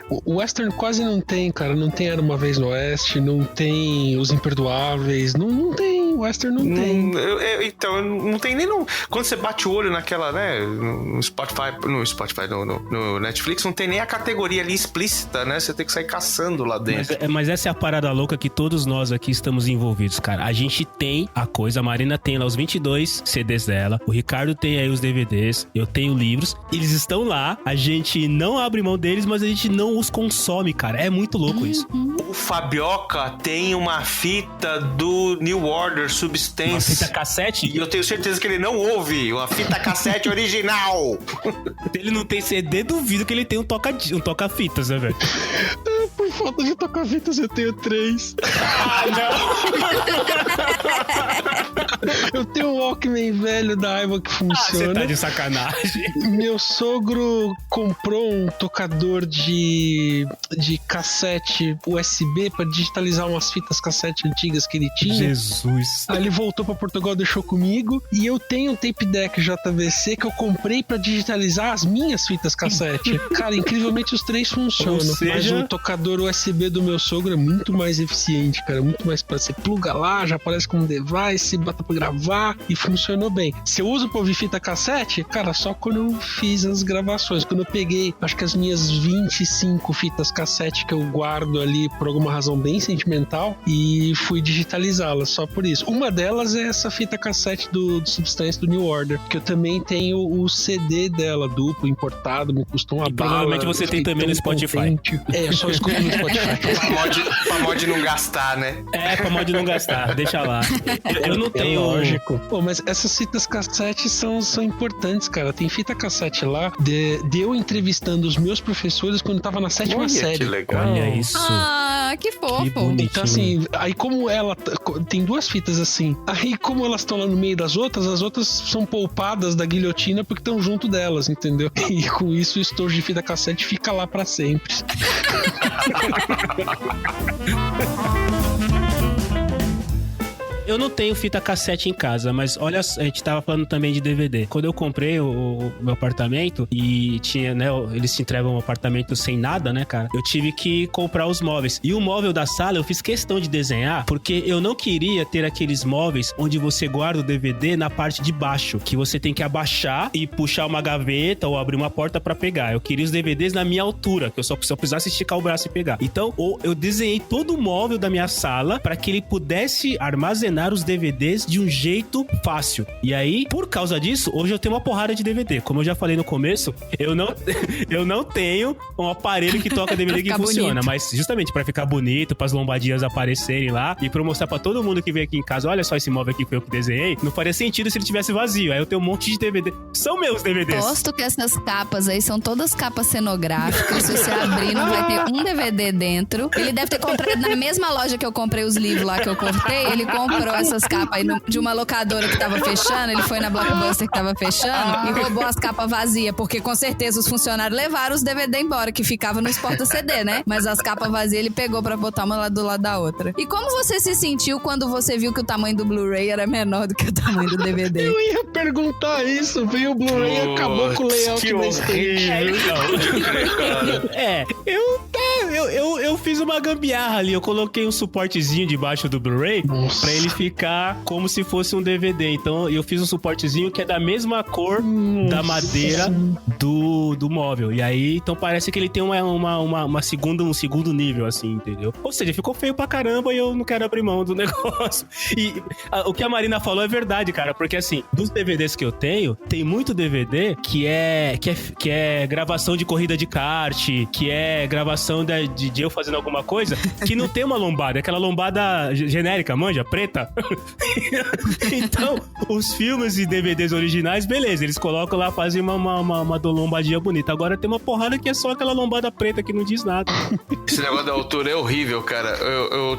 O Western quase não tem, cara. Não tem Era Uma Vez no Oeste, não tem Os Imperdoáveis, não tem. O Western não tem. Então, não tem nem no... Quando você bate o olho naquela, né, no Netflix, não tem nem a categoria ali explícita, né? Você tem que sair caçando lá dentro. Mas essa é a parada louca que todos nós aqui estamos envolvidos, cara. A gente tem a coisa, a Marina tem lá os 22 CDs dela, o Ricardo tem aí os DVDs, eu tenho livros, eles estão lá, a gente não abre mão deles, mas a gente não os consome, cara. É muito louco isso. O Fabioca tem uma fita do New Order Substance. Uma fita cassete? E eu tenho certeza que ele não ouve. Uma fita cassete original. Se ele não tem CD, duvido que ele tenha um toca-fitas, né, velho? Por falta de toca-fitas, eu tenho 3. Ah, não! Eu tenho um Walkman velho da Aiva que funciona. Você tá de sacanagem. Meu sogro comprou um tocador de cassete USB pra digitalizar umas fitas cassete antigas que ele tinha. Jesus. Aí ele voltou pra Portugal, deixou comigo. E eu tenho um tape deck JVC que eu comprei pra digitalizar as minhas fitas cassete. Cara, incrivelmente os 3 funcionam. Mas o tocador USB do meu sogro é muito mais eficiente, cara. Muito mais pra você pluga lá, já aparece como device, bota pra gravar e funcionou bem. Se eu uso pra ouvir fita cassete, cara, só quando eu fiz as gravações. Quando eu peguei, acho que as minhas 25 fitas cassete que eu guardo ali por alguma razão bem sentimental e fui digitalizá-las, só por isso. Uma delas é essa fita cassete do Substance do New Order, que eu também tenho o CD dela, duplo, importado, me custou uma bala. Provavelmente você tem também no Spotify. Contente. É, eu só escuto no Spotify. Pra mod não gastar, né? É, pra mod não gastar, deixa lá. Eu não tenho... lógico. Pô, mas essas fitas cassete são importantes, cara. Tem fita cassete lá de eu entrevistando os meus professores quando eu tava na 7ª série. Que legal. Olha isso. Ah, que fofo. Que bonitinho. Então, assim, aí como ela... Tem 2 fitas assim. Aí como elas estão lá no meio das outras, as outras são poupadas da guilhotina porque estão junto delas, entendeu? E com isso o estojo de fita cassete fica lá pra sempre. Eu não tenho fita cassete em casa, mas olha, a gente tava falando também de DVD. Quando eu comprei o meu apartamento e tinha, né, eles te entregam um apartamento sem nada, né, cara? Eu tive que comprar os móveis. E o móvel da sala eu fiz questão de desenhar, porque eu não queria ter aqueles móveis onde você guarda o DVD na parte de baixo, que você tem que abaixar e puxar uma gaveta ou abrir uma porta pra pegar. Eu queria os DVDs na minha altura, que eu só precisasse esticar o braço e pegar. Então, eu desenhei todo o móvel da minha sala para que ele pudesse armazenar os DVDs de um jeito fácil. E aí, por causa disso, hoje eu tenho uma porrada de DVD. Como eu já falei no começo, eu não tenho um aparelho que toca DVD que funciona, bonito. Mas justamente pra ficar bonito, pras lombadinhas aparecerem lá e pra mostrar pra todo mundo que vem aqui em casa, olha só esse móvel aqui que foi eu que desenhei, não faria sentido se ele tivesse vazio. Aí eu tenho um monte de DVD. São meus DVDs. Gosto que essas capas aí são todas capas cenográficas. Se você abrir, não vai ter um DVD dentro. Ele deve ter comprado na mesma loja que eu comprei os livros lá que eu cortei. Ele comprou essas capas aí de uma locadora que tava fechando. Ele foi na Blockbuster que tava fechando e roubou as capas vazias, porque com certeza os funcionários levaram os DVD embora, que ficava nos porta-CD, né? Mas as capas vazias ele pegou pra botar uma lá do lado da outra. E como você se sentiu quando você viu que o tamanho do Blu-ray era menor do que o tamanho do DVD? Eu ia perguntar isso, veio o Blu-ray e acabou com o layout da estante. Eu fiz uma gambiarra ali. Eu coloquei um suportezinho debaixo do Blu-ray pra ele ficar como se fosse um DVD. Então eu fiz um suportezinho que é da mesma cor da madeira do móvel. E aí, então parece que ele tem um segundo nível, assim, entendeu? Ou seja, ficou feio pra caramba e eu não quero abrir mão do negócio. E o que a Marina falou é verdade, cara. Porque assim, dos DVDs que eu tenho, tem muito DVD que é gravação de corrida de kart, que é gravação de eu fazendo alguma coisa que não tem uma lombada, é aquela lombada genérica, manja, preta. Então, os filmes e DVDs originais, beleza, eles colocam lá, fazem uma lombadinha bonita. Agora tem uma porrada que é só aquela lombada preta que não diz nada. Esse negócio da altura é horrível, cara. Eu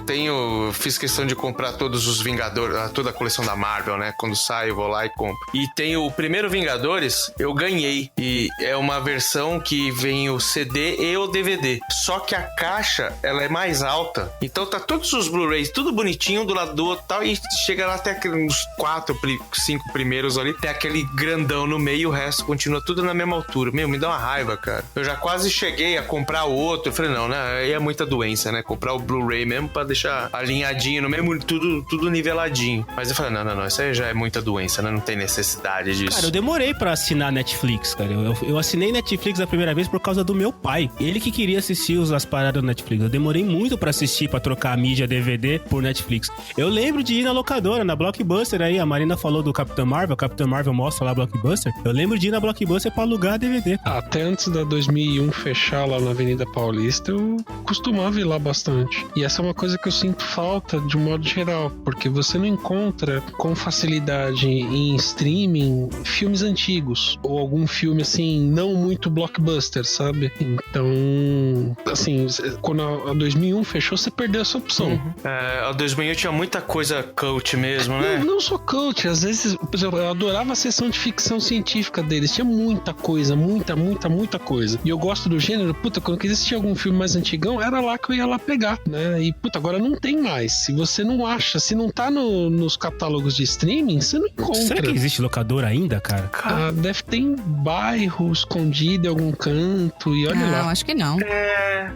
fiz questão de comprar todos os Vingadores, toda a coleção da Marvel, né? Quando sai, eu vou lá e compro. E tem o primeiro Vingadores, eu ganhei. E é uma versão que vem o CD e o DVD. Só que a caixa, ela é mais alta. Então tá todos os Blu-rays, tudo bonitinho do lado do outro e tal. E chega lá até uns 4, 5 primeiros ali. Tem aquele grandão no meio e o resto continua tudo na mesma altura. Meu, me dá uma raiva, cara. Eu já quase cheguei a comprar o outro. Eu falei, não, né? Aí é muita doença, né? Comprar o Blu-ray mesmo pra deixar alinhadinho no mesmo, tudo niveladinho. Mas eu falei, não, isso aí já é muita doença, né? Não tem necessidade disso. Cara, eu demorei pra assinar Netflix, cara. Eu assinei Netflix a primeira vez por causa do meu pai. Ele que queria assistir as paradas do Netflix. Eu demorei muito pra assistir, pra trocar a mídia DVD por Netflix. Eu lembro de ir na locadora, na Blockbuster aí. A Marina falou do Capitão Marvel mostra lá Blockbuster. Eu lembro de ir na Blockbuster pra alugar DVD. Até antes da 2001 fechar lá na Avenida Paulista, eu costumava ir lá bastante. E essa é uma coisa que eu sinto falta de um modo geral, porque você não encontra com facilidade em streaming filmes antigos, ou algum filme assim, não muito blockbuster, sabe? Então, assim, quando a 2001 fechou, você perdeu essa opção. A 2001 tinha muita coisa cult mesmo, né? Não só cult, às vezes, por exemplo, eu adorava a sessão de ficção científica deles, tinha muita coisa, muita coisa. E eu gosto do gênero, quando eu quis assistir algum filme mais antigão, era lá que eu ia lá pegar, né? E, agora não tem mais. Se você não acha, se não tá nos catálogos de streaming, você não encontra. Será que existe locadora ainda, cara? Deve ter em bairro, escondido em algum canto, e olha lá. Não, acho que não.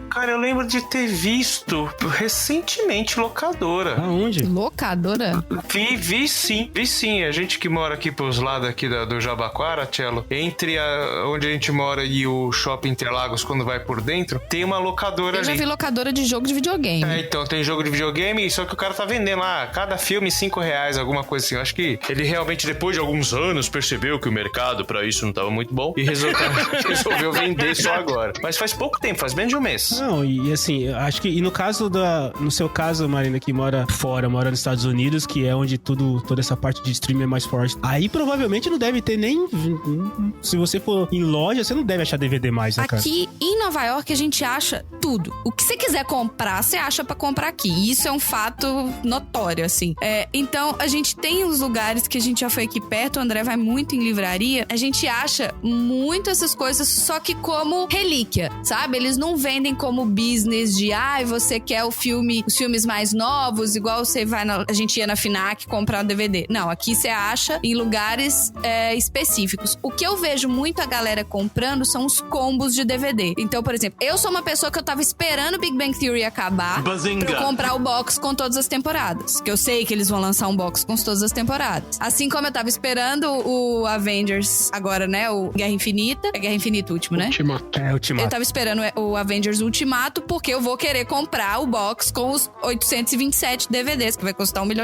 Cara, eu lembro de ter visto recentemente locadora. Aonde? Locadora? Vi sim. A gente que mora aqui pros lados aqui do Jabaquara, Tchelo, entre onde a gente mora e o Shopping Interlagos, quando vai por dentro, tem uma locadora ali. Eu já vi locadora de jogo de videogame. Então tem jogo de videogame, só que o cara tá vendendo lá, cada filme R$5, alguma coisa assim. Eu acho que ele realmente, depois de alguns anos, percebeu que o mercado pra isso não tava muito bom e resolveu vender só agora. Mas faz pouco tempo, faz menos de um mês. Não, e assim, acho que, e no seu caso, Marina, que mora fora, mora nos Estados Unidos, que é onde toda essa parte de streaming é mais forte, aí provavelmente não deve ter nem, se você for em loja, você não deve achar DVD mais, né, cara? Aqui em Nova York a gente acha tudo. O que você quiser comprar, você acha pra comprar aqui. E isso é um fato notório, assim. Então, a gente tem os lugares que a gente já foi aqui perto, o André vai muito em livraria, a gente acha muito essas coisas, só que como relíquia, sabe? Eles não vendem como business de, você quer os filmes mais novos, igual você vai a gente ia na FNAC comprar um DVD. Não, aqui você acha em lugares específicos. O que eu vejo muito a galera comprando são os combos de DVD. Então, por exemplo, eu sou uma pessoa que eu tava esperando Big Bang Theory acabar pra eu comprar o box com todas as temporadas. Que eu sei que eles vão lançar um box com todas as temporadas. Assim como eu tava esperando o Avengers agora, né? O Guerra Infinita. É Guerra Infinita o último, né? Ultimato. Eu tava esperando o Avengers Ultimato porque eu vou querer comprar o box com os 827 DVDs, que vai custar $1 milhão.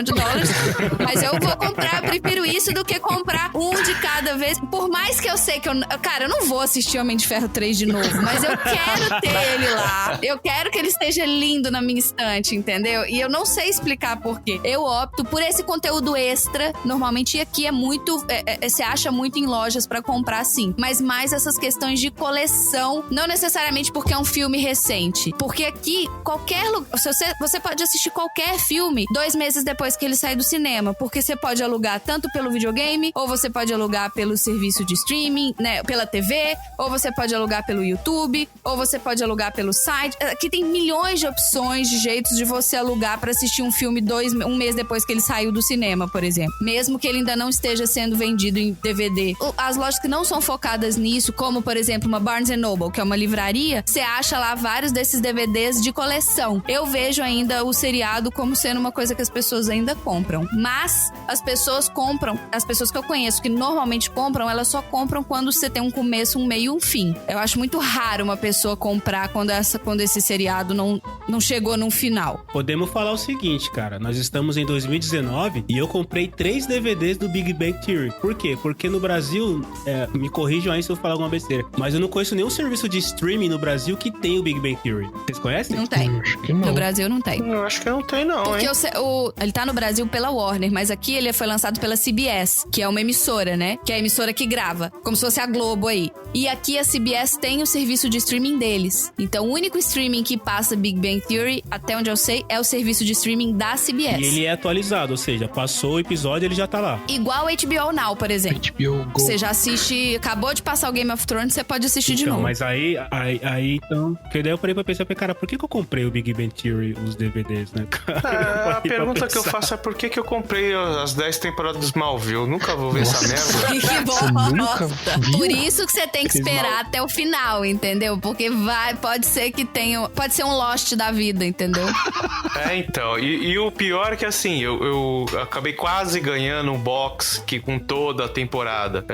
Mas eu vou comprar, prefiro isso do que comprar um de cada vez. Por mais que eu sei que eu não vou assistir Homem de Ferro 3 de novo, mas eu quero ter ele lá. Eu quero que ele esteja lindo na minha estante, entendeu? E eu não sei explicar por quê. Eu opto por esse conteúdo extra. Normalmente aqui é muito... você acha muito em lojas pra comprar, sim. Mas mais essas questões de coleção. Não necessariamente porque é um filme recente. Porque aqui, qualquer lugar... Você pode assistir qualquer filme 2 meses depois que ele sai do cinema. Porque você pode alugar tanto pelo videogame, ou você pode alugar pelo serviço de streaming, né? Pela TV, ou você pode alugar pelo YouTube, ou você pode alugar pelo site. Aqui tem milhões de opções, de jeitos de você alugar pra assistir um filme 1 mês depois que ele saiu do cinema, por exemplo. Mesmo que ele ainda não esteja sendo vendido em DVD. As lojas que não são focadas nisso, como, por exemplo, uma Barnes & Noble, que é uma livraria, você acha lá vários desses DVDs de coleção. Eu vejo ainda o seriado como sendo uma coisa que as pessoas ainda compram. Mas as pessoas compram, as pessoas que eu conheço que normalmente compram, elas só compram quando você tem um começo, um meio e um fim. Eu acho muito raro uma pessoa comprar quando esse seriado não chegou num final. Podemos falar o seguinte, cara. Nós estamos em 2019 e eu comprei 3 DVDs do Big Bang Theory. Por quê? Porque no Brasil, me corrijam aí se eu falar alguma besteira, mas eu não conheço nenhum serviço de streaming no Brasil que tem o Big Bang Theory? Vocês conhecem? Não tem. Acho que não. No Brasil não tem. Eu acho que não tem, não, Porque hein? ele tá no Brasil pela Warner, mas aqui ele foi lançado pela CBS, que é uma emissora, né? Que é a emissora que grava, como se fosse a Globo aí. E aqui a CBS tem o serviço de streaming deles. Então o único streaming que passa Big Bang Theory, até onde eu sei, é o serviço de streaming da CBS. E ele é atualizado, ou seja, passou o episódio, ele já tá lá. Igual o HBO Now, por exemplo. HBO Go. Você já assiste, acabou de passar o Game of Thrones, você pode assistir de Então, novo. mas aí, então... Porque daí eu parei pra pensar, cara, por que eu comprei o Big Bang Theory, os DVDs, né? A pergunta que eu faço é por que eu comprei as 10 temporadas do Smallville? Eu nunca vou ver essa merda. Que Você nunca bosta. viu? Por isso que você tem que esperar até o final, entendeu? Porque pode ser que tenha, pode ser um Lost da vida, entendeu? Então, e o pior é que assim, eu acabei quase ganhando um box que com toda a temporada.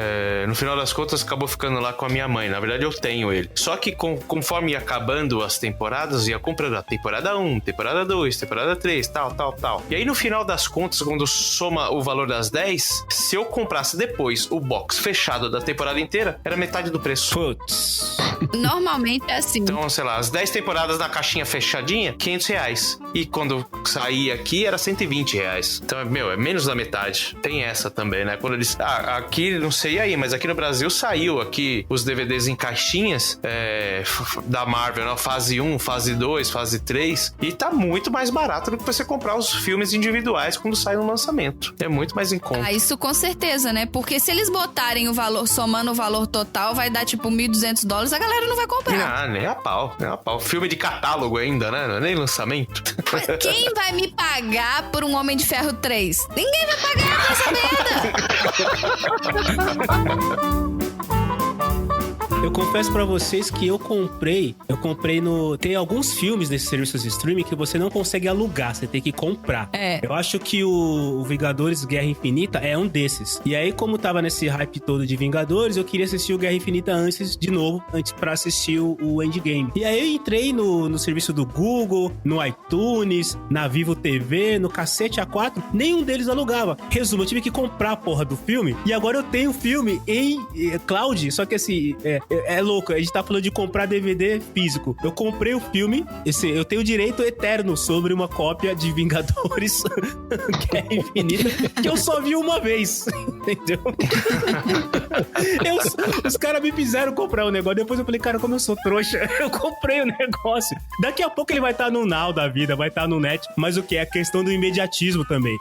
No final das contas, acabou ficando lá com a minha mãe. Na verdade, eu tenho ele. Só que conforme ia acabando as temporadas, ia comprando a temporada 1, temporada 2, temporada 3, tal. E aí, no final das contas, quando soma o valor das 10, se eu comprasse depois o box fechado da temporada inteira, era metade do preço. Putz. Normalmente é assim. Então, sei lá, as 10 temporadas na caixinha fechadinha, R$500. E quando saí aqui, era R$120. Então, é menos da metade. Tem essa também, né? Quando eles... aqui, não sei aí, mas aqui no Brasil saiu aqui os DVDs em caixinhas da Marvel, né? Fase 1, fase 2, fase 3. E tá muito mais barato do que você comprar os filmes individuais quando sai no lançamento. É muito mais em conta. Isso com certeza, né? Porque se eles botarem o valor, somando o valor total, vai dar tipo $1.200, a galera não vai comprar. Nem a pau. Filme de catálogo ainda, né? Não é nem lançamento. Mas quem vai me pagar por um Homem de Ferro 3? Ninguém vai pagar essa merda! Eu confesso pra vocês que eu comprei tem alguns filmes desses serviços de streaming que você não consegue alugar, você tem que comprar. Eu acho que o Vingadores Guerra Infinita é um desses. E aí, como tava nesse hype todo de Vingadores, eu queria assistir o Guerra Infinita antes pra assistir o Endgame. E aí eu entrei no serviço do Google, no iTunes, na Vivo TV, no Cacete A4, nenhum deles alugava. Resumo, eu tive que comprar a porra do filme, e agora eu tenho o filme em cloud, só que assim, é louco, a gente tá falando de comprar DVD físico. Eu comprei o filme, eu tenho direito eterno sobre uma cópia de Vingadores Guerra Infinita, que eu só vi uma vez, entendeu? Os caras me fizeram comprar o negócio, depois eu falei, cara, como eu sou trouxa, eu comprei o negócio. Daqui a pouco ele vai estar no Now da vida, vai estar no Net, mas o que? É a questão do imediatismo também.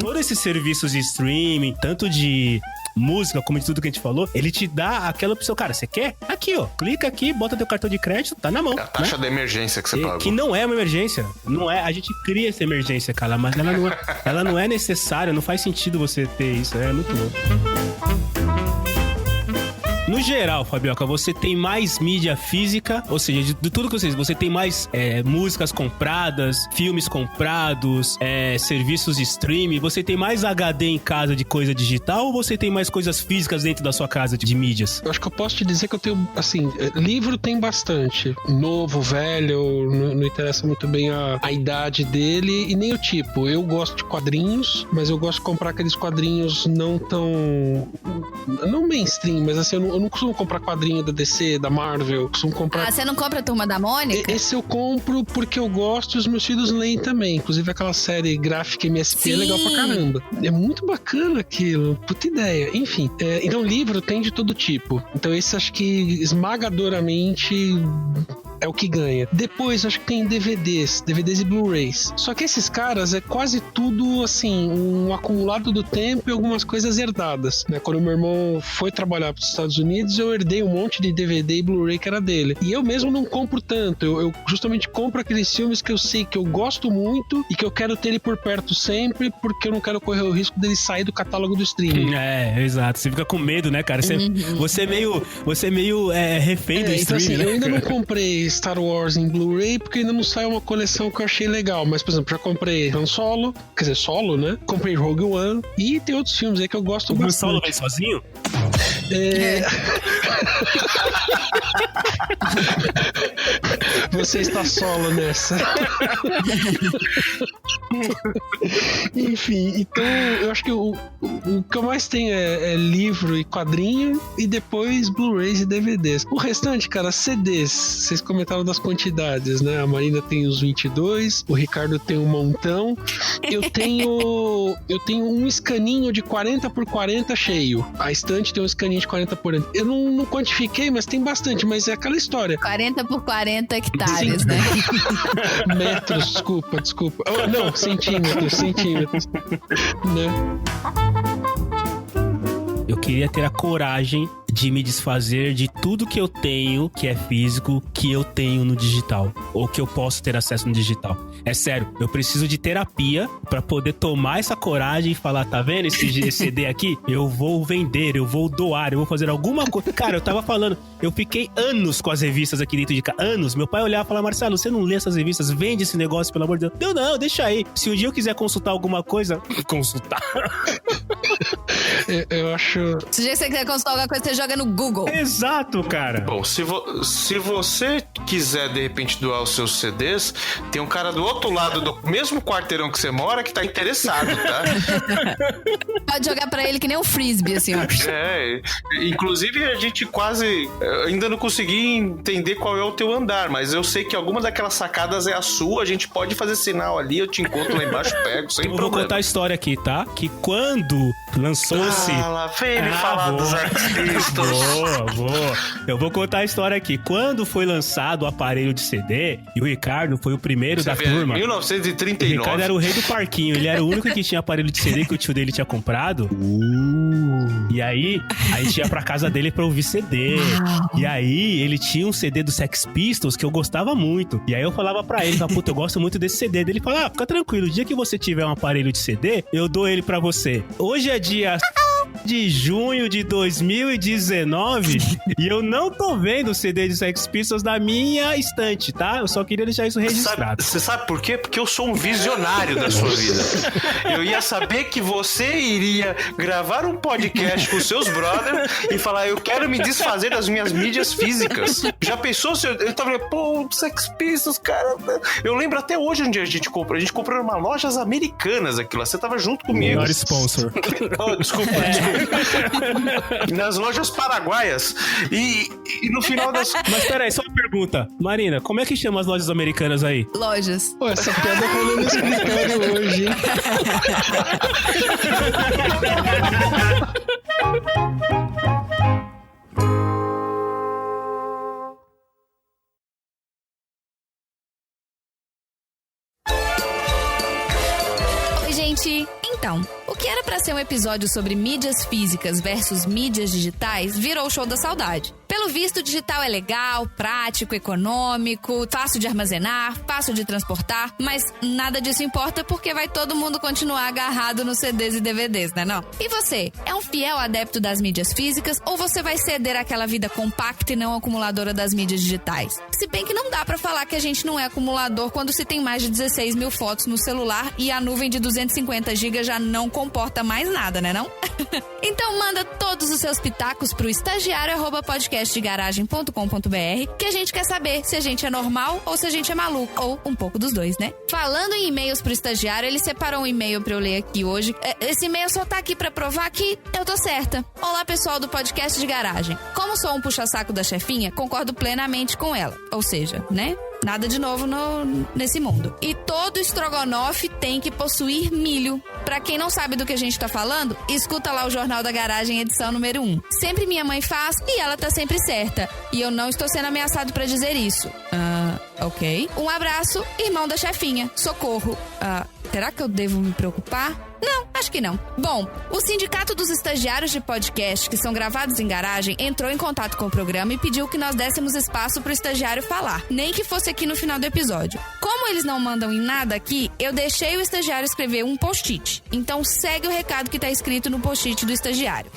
Todos esses serviços de streaming, tanto de música, como de tudo que a gente falou, ele te dá aquela opção, cara, você quer? Aqui, ó, clica aqui, bota teu cartão de crédito, tá na mão. É a taxa de emergência que você pagou. Que não é uma emergência, não é, a gente cria essa emergência, cara, mas ela não é necessária, não faz sentido você ter isso, é muito louco. No geral, Fabioca, você tem mais mídia física, ou seja, de tudo que você tem mais músicas compradas, filmes comprados, serviços de streaming, você tem mais HD em casa de coisa digital ou você tem mais coisas físicas dentro da sua casa de mídias? Eu acho que eu posso te dizer que eu tenho, assim, livro tem bastante. Novo, velho, não interessa muito bem a idade dele e nem o tipo. Eu gosto de quadrinhos, mas eu gosto de comprar aqueles quadrinhos não mainstream, mas assim, eu não costumo comprar quadrinho da DC, da Marvel, eu costumo comprar... você não compra a Turma da Mônica? Esse eu compro porque eu gosto e os meus filhos leem também. Inclusive aquela série gráfica MSP Sim. é legal pra caramba. É muito bacana aquilo, puta ideia. Enfim, então livro tem de todo tipo. Então esse acho que esmagadoramente é o que ganha. Depois acho que tem DVDs e Blu-rays. Só que esses caras é quase tudo assim, um acumulado do tempo e algumas coisas herdadas, né? Quando meu irmão foi trabalhar para os Estados Unidos, eu herdei um monte de DVD e Blu-ray que era dele. E eu mesmo não compro tanto. Eu justamente compro aqueles filmes que eu sei que eu gosto muito e que eu quero ter ele por perto sempre, porque eu não quero correr o risco dele sair do catálogo do streaming. Exato. Você fica com medo, né, cara? Você é meio refém do então, streaming, assim, né? eu ainda não comprei Star Wars em Blu-ray porque ainda não saiu uma coleção que eu achei legal, mas por exemplo, já comprei Han Solo, quer dizer, Solo, né? Comprei Rogue One e tem outros filmes aí que eu gosto bastante. O Solo vem sozinho? Você está solo nessa. Enfim, então eu acho que o que eu mais tenho é livro e quadrinho e depois Blu-rays e DVDs. O restante, cara, CDs. Vocês comentaram das quantidades, né? A Marina tem os 22, o Ricardo tem um montão. Eu tenho um escaninho de 40 por 40 cheio. A estante tem um escaninho de 40 por 40. Eu não quantifiquei, mas tem bastante. Mas é aquela história. 40 por 40 hectares, né? Metros, desculpa. Oh, não, centímetros, né? Eu queria ter a coragem de me desfazer de tudo que eu tenho, que é físico, que eu tenho no digital. Ou que eu posso ter acesso no digital. É sério, eu preciso de terapia pra poder tomar essa coragem e falar, tá vendo esse CD aqui? Eu vou vender, eu vou doar, eu vou fazer alguma coisa. Cara, eu tava falando, eu fiquei anos com as revistas aqui dentro de casa. Anos. Meu pai olhava e falava, Marcelo, você não lê essas revistas? Vende esse negócio, pelo amor de Deus. Não, deixa aí. Se um dia eu quiser consultar alguma coisa, consultar. Eu acho... Se você quiser consultar alguma coisa, você joga no Google. Exato, cara. Bom, se você quiser, de repente, doar os seus CDs, tem um cara do outro lado do mesmo quarteirão que você mora que tá interessado, tá? Pode jogar pra ele que nem um frisbee, assim, ó. Inclusive a gente quase... ainda não consegui entender qual é o teu andar, mas eu sei que alguma daquelas sacadas é a sua, a gente pode fazer sinal ali, eu te encontro lá embaixo, pego, sem problema. Eu vou contar a história aqui, tá? Que quando lançou-se... lá vem ele falar dos artistas. Eu vou contar a história aqui. Quando foi lançado o aparelho de CD, e o Ricardo foi o primeiro da turma. 1939. O Ricardo era o rei do parquinho. Ele era o único que tinha aparelho de CD que o tio dele tinha comprado. E aí, a gente ia pra casa dele pra ouvir CD. E aí, ele tinha um CD do Sex Pistols que eu gostava muito. E aí eu falava pra ele, puta, eu gosto muito desse CD. Ele falava, fica tranquilo, o dia que você tiver um aparelho de CD, eu dou ele pra você. Hoje é dia... de junho de 2019 e eu não tô vendo o CD de Sex Pistols na minha estante, tá? Eu só queria deixar isso registrado. Você sabe por quê? Porque eu sou um visionário da sua vida. Eu ia saber que você iria gravar um podcast com seus brothers e falar, eu quero me desfazer das minhas mídias físicas. Já pensou se eu tava, Sex Pistols, cara? Eu lembro até hoje onde a gente comprou. A gente comprou numa lojas americanas aquilo lá. Você tava junto comigo. Melhor sponsor. Oh, desculpa. Nas lojas paraguaias. E no final das... Mas peraí, só uma pergunta. Marina, como é que chama as lojas americanas aí? Lojas. Pô, essa piada rolou no escritório hoje, hein? Oi, gente. Então, o que era pra ser um episódio sobre mídias físicas versus mídias digitais virou o show da saudade. Pelo visto, o digital é legal, prático, econômico, fácil de armazenar, fácil de transportar, mas nada disso importa porque vai todo mundo continuar agarrado nos CDs e DVDs, né não? E você, é um fiel adepto das mídias físicas ou você vai ceder àquela vida compacta e não acumuladora das mídias digitais? Se bem que não dá pra falar que a gente não é acumulador quando se tem mais de 16 mil fotos no celular e a nuvem de 250 GB já não comporta mais nada, né não? Então manda todos os seus pitacos pro estagiário@podcastdegaragem.com.br que a gente quer saber se a gente é normal ou se a gente é maluco, ou um pouco dos dois, né? Falando em e-mails pro estagiário, ele separou um e-mail pra eu ler aqui hoje. Esse e-mail só tá aqui pra provar que eu tô certa. Olá, pessoal do podcast de garagem. Como sou um puxa-saco da chefinha, concordo plenamente com ela. Ou seja, né? Nada de novo nesse mundo. E todo estrogonofe tem que possuir milho. Pra quem não sabe do que a gente tá falando, escuta lá o Jornal da Garagem, edição número 1. Sempre minha mãe faz e ela tá sempre certa. E eu não estou sendo ameaçado pra dizer isso. Ok. Um abraço, irmão da chefinha. Socorro. Será que eu devo me preocupar? Não, acho que não. Bom, o Sindicato dos Estagiários de Podcast, que são gravados em garagem, entrou em contato com o programa e pediu que nós dessemos espaço pro estagiário falar, nem que fosse aqui no final do episódio. Como eles não mandam em nada aqui, eu deixei o estagiário escrever um post-it. Então segue o recado que tá escrito no post-it do estagiário.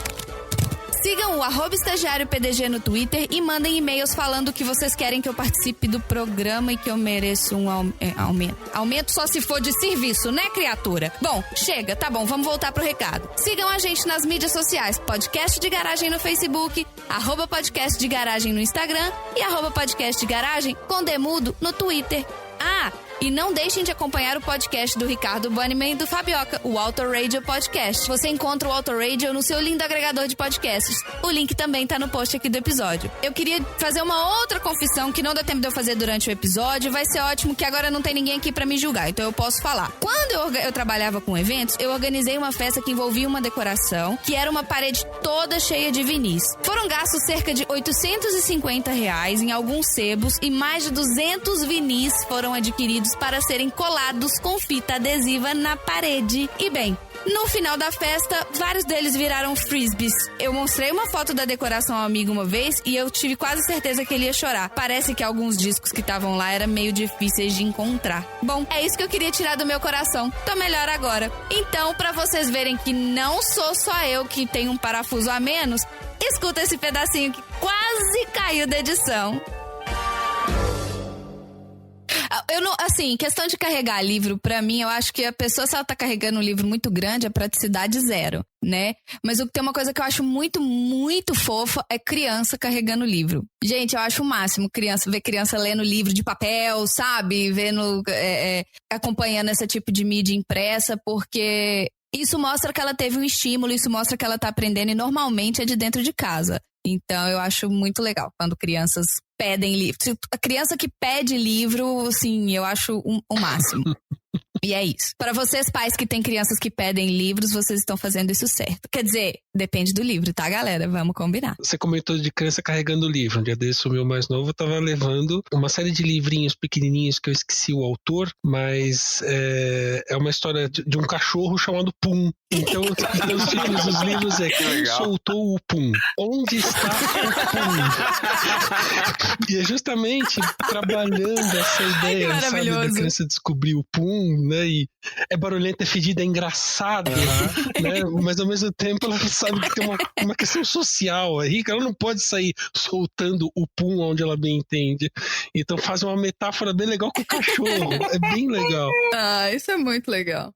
Sigam o @estagiáriopdg no Twitter e mandem e-mails falando que vocês querem que eu participe do programa e que eu mereço um aumento. Aumento só se for de serviço, né, criatura? Bom, chega, tá bom, vamos voltar pro recado. Sigam a gente nas mídias sociais, Podcast de Garagem no Facebook, @podcast de garagem no Instagram e @podcast de garagem com demudo no Twitter. E não deixem de acompanhar o podcast do Ricardo Banniman e do Fabioca, o Auto Radio Podcast. Você encontra o Auto Radio no seu lindo agregador de podcasts. O link também tá no post aqui do episódio. Eu queria fazer uma outra confissão que não deu tempo de eu fazer durante o episódio. Vai ser ótimo que agora não tem ninguém aqui pra me julgar, então eu posso falar. Quando eu trabalhava com eventos, eu organizei uma festa que envolvia uma decoração, que era uma parede toda cheia de vinis. Foram gastos cerca de R$850 em alguns sebos e mais de 200 vinis foram adquiridos para serem colados com fita adesiva na parede. E bem, no final da festa, vários deles viraram frisbees. Eu mostrei uma foto da decoração ao amigo uma vez e eu tive quase certeza que ele ia chorar. Parece que alguns discos que estavam lá eram meio difíceis de encontrar. Bom, é isso que eu queria tirar do meu coração. Tô melhor agora. Então, pra vocês verem que não sou só eu que tenho um parafuso a menos, escuta esse pedacinho que quase caiu da edição. Eu não, assim, questão de carregar livro, pra mim, eu acho que a pessoa, se ela tá carregando um livro muito grande, a praticidade zero, né? Mas tem uma coisa que eu acho muito, muito fofa, é criança carregando livro. Gente, eu acho o máximo ver criança lendo livro de papel, sabe? Vendo, acompanhando esse tipo de mídia impressa, porque isso mostra que ela teve um estímulo, isso mostra que ela tá aprendendo e normalmente é de dentro de casa. Então, eu acho muito legal quando crianças pedem livro. A criança que pede livro, assim, eu acho o máximo. E é isso. Para vocês, pais que têm crianças que pedem livros, vocês estão fazendo isso certo. Quer dizer, depende do livro, tá, galera? Vamos combinar. Você comentou de criança carregando livro. Um dia desse, o meu mais novo tava levando uma série de livrinhos pequenininhos que eu esqueci o autor, mas é uma história de um cachorro chamado Pum. Então, meus filhos, os livros quem soltou o Pum? Onde está o Pum? E é justamente trabalhando essa ideia, sabe, da criança descobrir o Pum, né? E é barulhento, é fedido, é engraçado, né? Mas ao mesmo tempo ela sabe que tem uma questão social aí, que ela não pode sair soltando o Pum onde ela bem entende. Então faz uma metáfora bem legal com o cachorro. É bem legal. Ah, isso é muito legal.